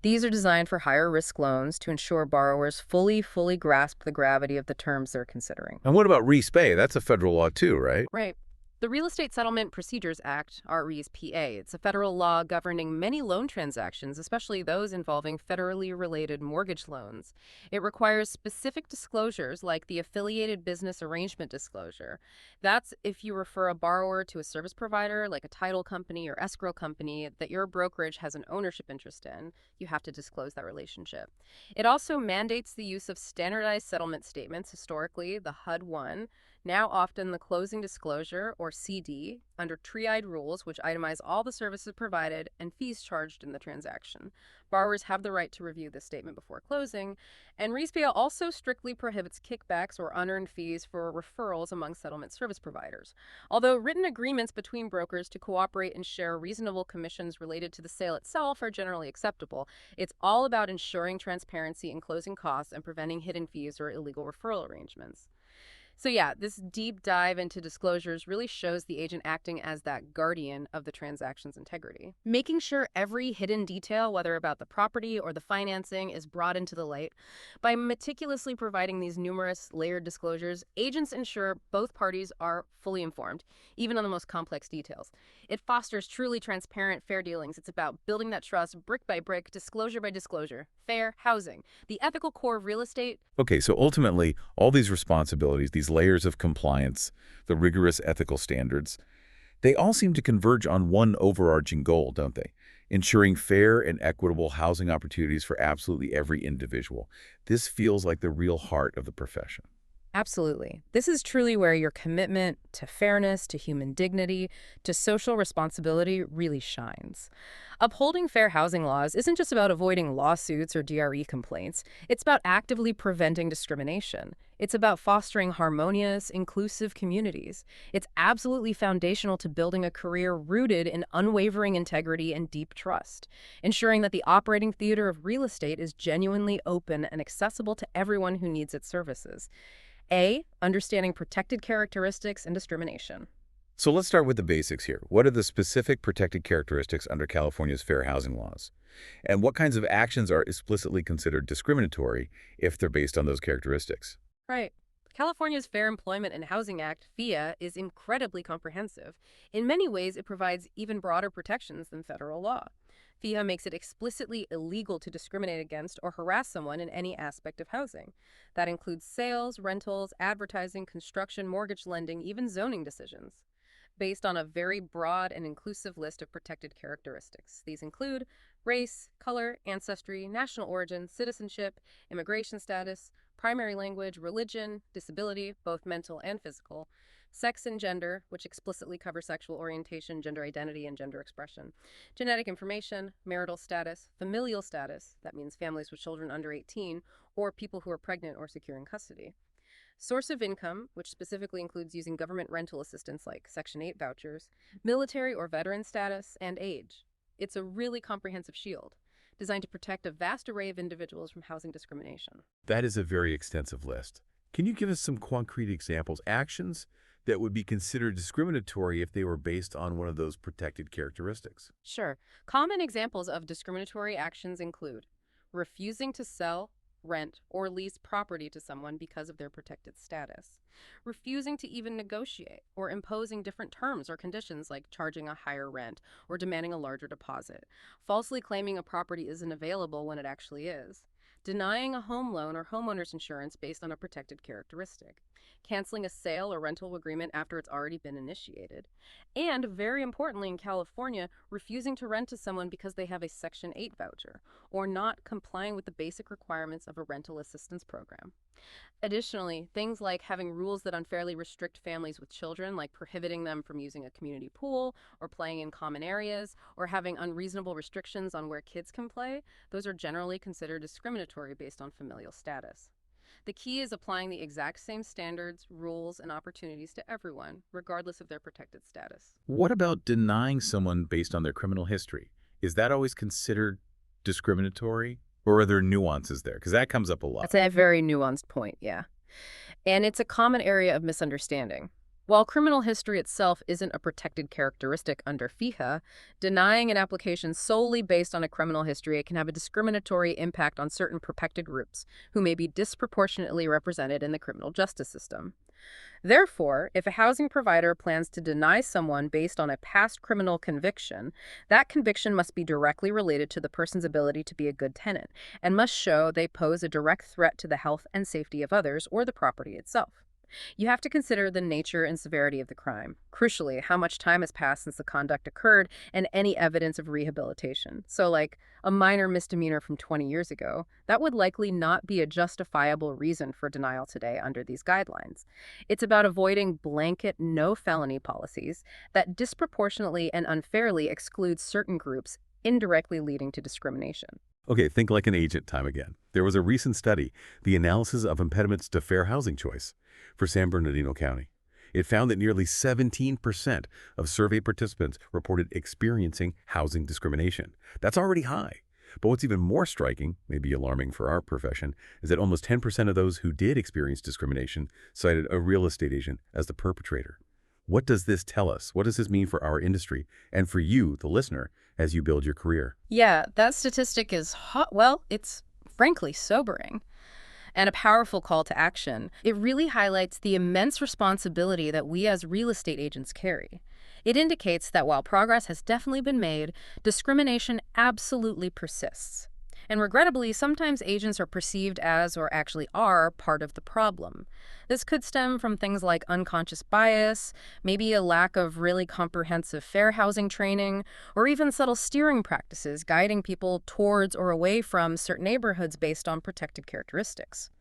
These are designed for higher risk loans to ensure borrowers fully grasp the gravity of the terms they're considering. And what about RESPA? That's a federal law too, right? Right. The Real Estate Settlement Procedures Act, RESPA, it's a federal law governing many loan transactions, especially those involving federally related mortgage loans. It requires specific disclosures like the affiliated business arrangement disclosure. That's if you refer a borrower to a service provider like a title company or escrow company that your brokerage has an ownership interest in, you have to disclose that relationship. It also mandates the use of standardized settlement statements, historically the HUD-1, now often the closing disclosure, or CD, under TRIAD rules, which itemize all the services provided and fees charged in the transaction. Borrowers have the right to review this statement before closing, and RESPA also strictly prohibits kickbacks or unearned fees for referrals among settlement service providers. Although written agreements between brokers to cooperate and share reasonable commissions related to the sale itself are generally acceptable, it's all about ensuring transparency in closing costs and preventing hidden fees or illegal referral arrangements. So yeah, this deep dive into disclosures really shows the agent acting as that guardian of the transaction's integrity, making sure every hidden detail, whether about the property or the financing, is brought into the light. By meticulously providing these numerous layered disclosures, agents ensure both parties are fully informed, even on the most complex details. It fosters truly transparent, fair dealings. It's about building that trust brick by brick, disclosure by disclosure. Fair housing, the ethical core of real estate. Okay, so ultimately, all these responsibilities, these layers of compliance, the rigorous ethical standards, they all seem to converge on one overarching goal, don't they? Ensuring fair and equitable housing opportunities for absolutely every individual. This feels like the real heart of the profession. Absolutely. This is truly where your commitment to fairness, to human dignity, to social responsibility really shines. Upholding fair housing laws isn't just about avoiding lawsuits or DRE complaints. It's about actively preventing discrimination. It's about fostering harmonious, inclusive communities. It's absolutely foundational to building a career rooted in unwavering integrity and deep trust, ensuring that the operating theater of real estate is genuinely open and accessible to everyone who needs its services. A, understanding protected characteristics and discrimination. So let's start with the basics here. What are the specific protected characteristics under California's fair housing laws? And what kinds of actions are explicitly considered discriminatory if they're based on those characteristics? Right. California's Fair Employment and Housing Act, FEHA, is incredibly comprehensive. In many ways, it provides even broader protections than federal law. FEHA makes it explicitly illegal to discriminate against or harass someone in any aspect of housing. That includes sales, rentals, advertising, construction, mortgage lending, even zoning decisions. Based on a very broad and inclusive list of protected characteristics. These include race, color, ancestry, national origin, citizenship, immigration status, primary language, religion, disability, both mental and physical, sex and gender, which explicitly cover sexual orientation, gender identity, and gender expression, genetic information, marital status, familial status, that means families with children under 18, or people who are pregnant or securing custody. Source of income, which specifically includes using government rental assistance like Section 8 vouchers, military or veteran status, and age. It's a really comprehensive shield, designed to protect a vast array of individuals from housing discrimination. That is a very extensive list. Can you give us some concrete examples, actions that would be considered discriminatory if they were based on one of those protected characteristics? Sure. Common examples of discriminatory actions include refusing to sell, rent, or lease property to someone because of their protected status, refusing to even negotiate, or imposing different terms or conditions like charging a higher rent or demanding a larger deposit, falsely claiming a property isn't available when it actually is, denying a home loan or homeowner's insurance based on a protected characteristic, canceling a sale or rental agreement after it's already been initiated, and, very importantly in California, refusing to rent to someone because they have a Section 8 voucher, or not complying with the basic requirements of a rental assistance program. Additionally, things like having rules that unfairly restrict families with children, like prohibiting them from using a community pool or playing in common areas, or having unreasonable restrictions on where kids can play, those are generally considered discriminatory based on familial status. The key is applying the exact same standards, rules, and opportunities to everyone, regardless of their protected status. What about denying someone based on their criminal history? Is that always considered discriminatory? Or are there nuances there? Because that comes up a lot. That's a very nuanced point, yeah. And it's a common area of misunderstanding. While criminal history itself isn't a protected characteristic under FEHA, denying an application solely based on a criminal history can have a discriminatory impact on certain protected groups who may be disproportionately represented in the criminal justice system. Therefore, if a housing provider plans to deny someone based on a past criminal conviction, that conviction must be directly related to the person's ability to be a good tenant and must show they pose a direct threat to the health and safety of others or the property itself. You have to consider the nature and severity of the crime. Crucially, how much time has passed since the conduct occurred and any evidence of rehabilitation. So, like a minor misdemeanor from 20 years ago, that would likely not be a justifiable reason for denial today under these guidelines. It's about avoiding blanket no felony policies that disproportionately and unfairly exclude certain groups, indirectly leading to discrimination. Okay, think like an agent time again. There was a recent study, the analysis of impediments to fair housing choice for San Bernardino County. It found that nearly 17% of survey participants reported experiencing housing discrimination. That's already high. But what's even more striking, maybe alarming for our profession, is that almost 10% of those who did experience discrimination cited a real estate agent as the perpetrator. What does this tell us? What does this mean for our industry and for you, the listener, as you build your career? Yeah, that statistic is well, it's frankly sobering and a powerful call to action. It really highlights the immense responsibility that we as real estate agents carry. It indicates that while progress has definitely been made, discrimination absolutely persists. And regrettably, sometimes agents are perceived as, or actually are, part of the problem. This could stem from things like unconscious bias, maybe a lack of really comprehensive fair housing training, or even subtle steering practices guiding people towards or away from certain neighborhoods based on protected characteristics.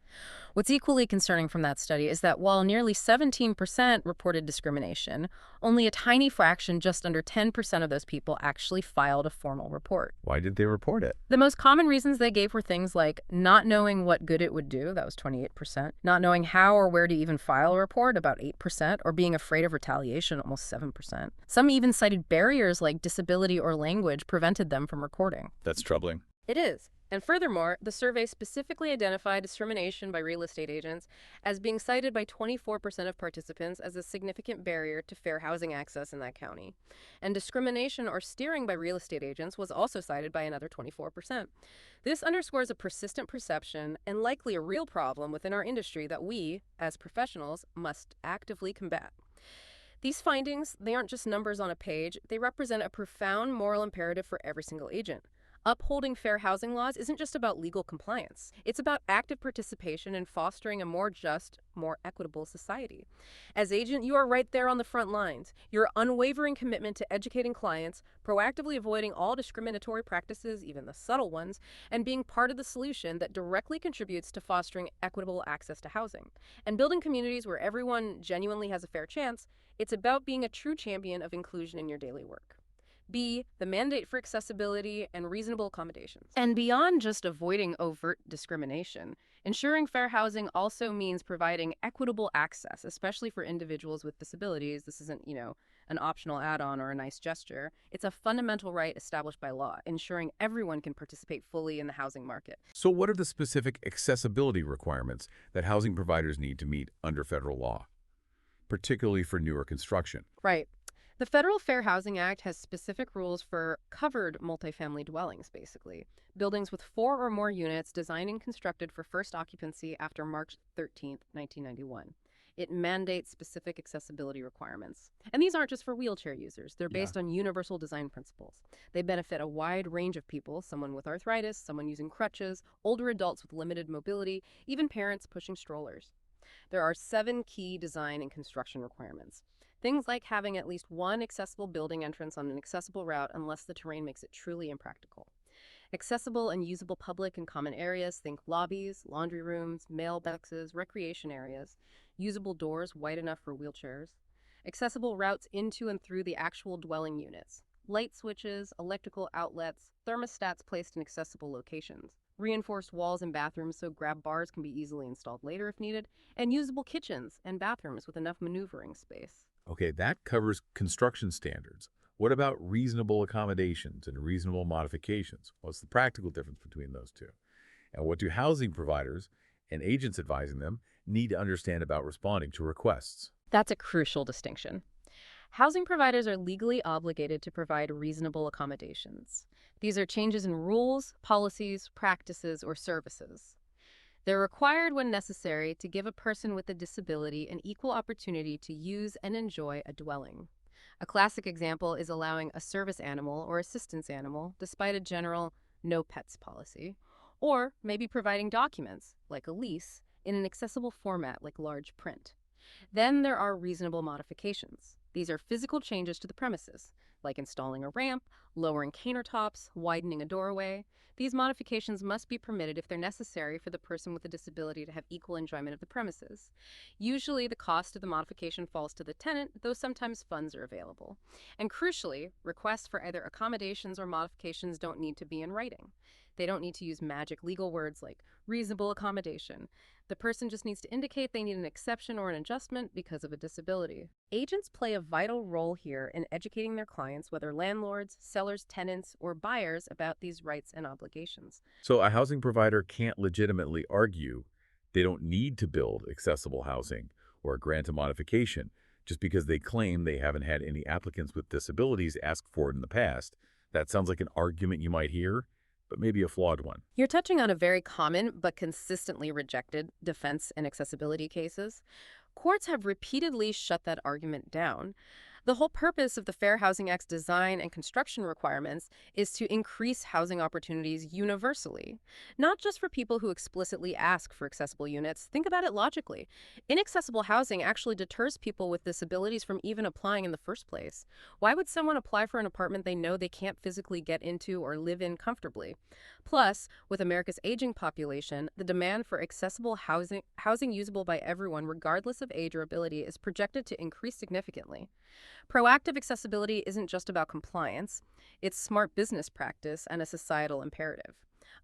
What's equally concerning from that study is that while nearly 17% reported discrimination, only a tiny fraction, just under 10% of those people actually filed a formal report. Why did they report it? The most common reasons they gave were things like not knowing what good it would do, that was 28%, not knowing how or where to even file a report, about 8%, or being afraid of retaliation, almost 7%. Some even cited barriers like disability or language prevented them from reporting. That's troubling. It is. And furthermore, the survey specifically identified discrimination by real estate agents as being cited by 24% of participants as a significant barrier to fair housing access in that county. And discrimination or steering by real estate agents was also cited by another 24%. This underscores a persistent perception and likely a real problem within our industry that we, as professionals, must actively combat. These findings, they aren't just numbers on a page, they represent a profound moral imperative for every single agent. Upholding fair housing laws isn't just about legal compliance. It's about active participation in fostering a more just, more equitable society. As agent, you are right there on the front lines. Your unwavering commitment to educating clients, proactively avoiding all discriminatory practices, even the subtle ones, and being part of the solution that directly contributes to fostering equitable access to housing. And building communities where everyone genuinely has a fair chance, it's about being a true champion of inclusion in your daily work. B, the mandate for accessibility and reasonable accommodations. And beyond just avoiding overt discrimination, ensuring fair housing also means providing equitable access, especially for individuals with disabilities. This isn't, an optional add-on or a nice gesture. It's a fundamental right established by law, ensuring everyone can participate fully in the housing market. So what are the specific accessibility requirements that housing providers need to meet under federal law, particularly for newer construction? Right. The Federal Fair Housing Act has specific rules for covered multifamily dwellings, basically. Buildings with 4 or more units designed and constructed for first occupancy after March 13, 1991. It mandates specific accessibility requirements. And these aren't just for wheelchair users. They're Yeah. based on universal design principles. They benefit a wide range of people, someone with arthritis, someone using crutches, older adults with limited mobility, even parents pushing strollers. There are 7 key design and construction requirements. Things like having at least one accessible building entrance on an accessible route unless the terrain makes it truly impractical. Accessible and usable public and common areas, think lobbies, laundry rooms, mailboxes, recreation areas. Usable doors wide enough for wheelchairs. Accessible routes into and through the actual dwelling units. Light switches, electrical outlets, thermostats placed in accessible locations. Reinforced walls and bathrooms so grab bars can be easily installed later if needed. And usable kitchens and bathrooms with enough maneuvering space. Okay, that covers construction standards. What about reasonable accommodations and reasonable modifications? What's the practical difference between those two? And what do housing providers and agents advising them need to understand about responding to requests? That's a crucial distinction. Housing providers are legally obligated to provide reasonable accommodations. These are changes in rules, policies, practices, or services. They're required when necessary to give a person with a disability an equal opportunity to use and enjoy a dwelling. A classic example is allowing a service animal or assistance animal despite a general no pets policy, or maybe providing documents, like a lease, in an accessible format like large print. Then there are reasonable modifications. These are physical changes to the premises, like installing a ramp, lowering countertops, widening a doorway. These modifications must be permitted if they're necessary for the person with a disability to have equal enjoyment of the premises. Usually, the cost of the modification falls to the tenant, though sometimes funds are available. And crucially, requests for either accommodations or modifications don't need to be in writing. They don't need to use magic legal words like reasonable accommodation. The person just needs to indicate they need an exception or an adjustment because of a disability. Agents play a vital role here in educating their clients, whether landlords, sellers, tenants, or buyers, about these rights and obligations. So a housing provider can't legitimately argue they don't need to build accessible housing or grant a modification just because they claim they haven't had any applicants with disabilities ask for it in the past. That sounds like an argument you might hear, but maybe a flawed one. You're touching on a very common but consistently rejected defense in accessibility cases. Courts have repeatedly shut that argument down. The whole purpose of the Fair Housing Act's design and construction requirements is to increase housing opportunities universally, not just for people who explicitly ask for accessible units. Think about it logically. Inaccessible housing actually deters people with disabilities from even applying in the first place. Why would someone apply for an apartment they know they can't physically get into or live in comfortably? Plus, with America's aging population, the demand for accessible housing usable by everyone, regardless of age or ability, is projected to increase significantly. Proactive accessibility isn't just about compliance, it's smart business practice and a societal imperative.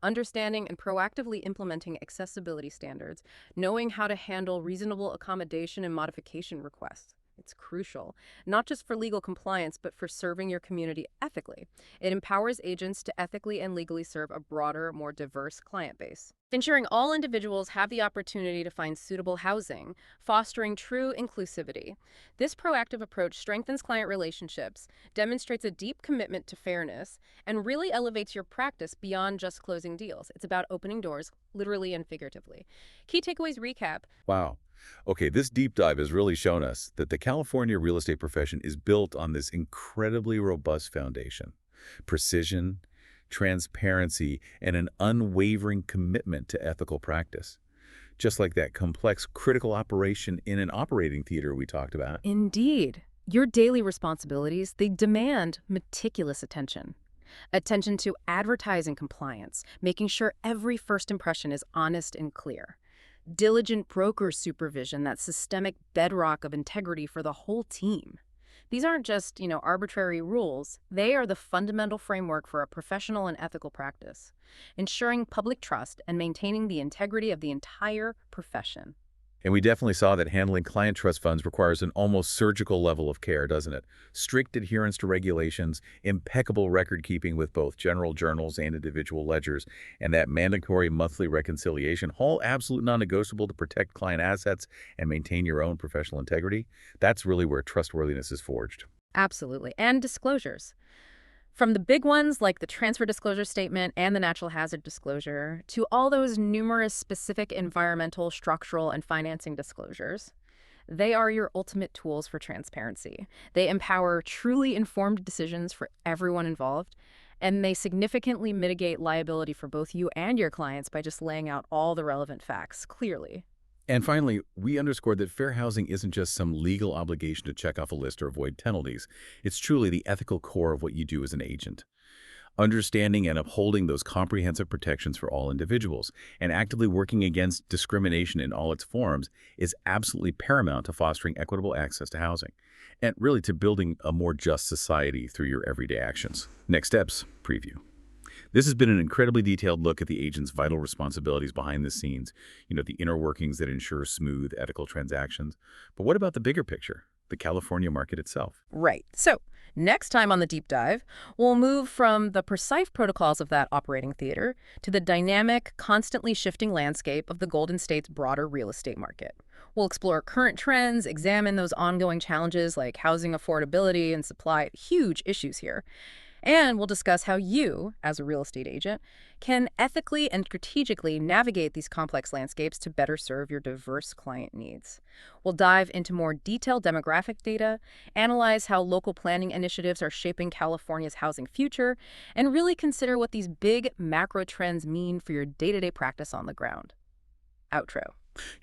Understanding and proactively implementing accessibility standards, knowing how to handle reasonable accommodation and modification requests. It's crucial, not just for legal compliance, but for serving your community ethically. It empowers agents to ethically and legally serve a broader, more diverse client base, ensuring all individuals have the opportunity to find suitable housing, fostering true inclusivity. This proactive approach strengthens client relationships, demonstrates a deep commitment to fairness, and really elevates your practice beyond just closing deals. It's about opening doors, literally and figuratively. Key takeaways recap. Wow. Okay, this deep dive has really shown us that the California real estate profession is built on this incredibly robust foundation: precision, transparency, and an unwavering commitment to ethical practice. Just like that complex critical operation in an operating theater we talked about. Indeed. Your daily responsibilities, they demand meticulous attention. Attention to advertising compliance, making sure every first impression is honest and clear. Diligent broker supervision, that systemic bedrock of integrity for the whole team. These aren't just, arbitrary rules. They are the fundamental framework for a professional and ethical practice, ensuring public trust and maintaining the integrity of the entire profession. And we definitely saw that handling client trust funds requires an almost surgical level of care, doesn't it? Strict adherence to regulations, impeccable record keeping with both general journals and individual ledgers, and that mandatory monthly reconciliation, all absolute non-negotiable to protect client assets and maintain your own professional integrity. That's really where trustworthiness is forged. Absolutely. And disclosures. From the big ones like the transfer disclosure statement and the natural hazard disclosure, to all those numerous specific environmental, structural, and financing disclosures, they are your ultimate tools for transparency. They empower truly informed decisions for everyone involved, and they significantly mitigate liability for both you and your clients by just laying out all the relevant facts clearly. And finally, we underscored that fair housing isn't just some legal obligation to check off a list or avoid penalties. It's truly the ethical core of what you do as an agent. Understanding and upholding those comprehensive protections for all individuals and actively working against discrimination in all its forms is absolutely paramount to fostering equitable access to housing and really to building a more just society through your everyday actions. Next steps, preview. This has been an incredibly detailed look at the agent's vital responsibilities behind the scenes, the inner workings that ensure smooth, ethical transactions. But what about the bigger picture, the California market itself? Right. So, next time on the deep dive, we'll move from the precise protocols of that operating theater to the dynamic, constantly shifting landscape of the Golden State's broader real estate market. We'll explore current trends, examine those ongoing challenges like housing affordability and supply, huge issues here. And we'll discuss how you, as a real estate agent, can ethically and strategically navigate these complex landscapes to better serve your diverse client needs. We'll dive into more detailed demographic data, analyze how local planning initiatives are shaping California's housing future, and really consider what these big macro trends mean for your day-to-day practice on the ground. Outro.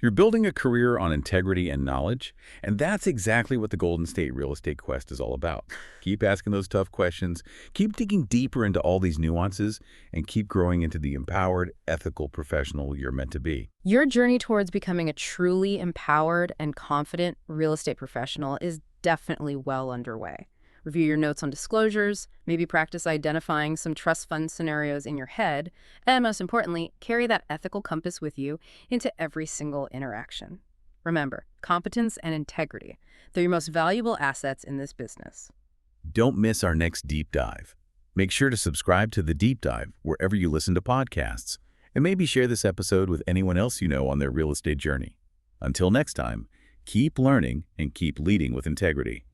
You're building a career on integrity and knowledge, and that's exactly what the Golden State Real Estate Quest is all about. Keep asking those tough questions, keep digging deeper into all these nuances, and keep growing into the empowered, ethical professional you're meant to be. Your journey towards becoming a truly empowered and confident real estate professional is definitely well underway. Review your notes on disclosures, maybe practice identifying some trust fund scenarios in your head, and most importantly, carry that ethical compass with you into every single interaction. Remember, competence and integrity, they're your most valuable assets in this business. Don't miss our next deep dive. Make sure to subscribe to The Deep Dive wherever you listen to podcasts, and maybe share this episode with anyone else you know on their real estate journey. Until next time, keep learning and keep leading with integrity.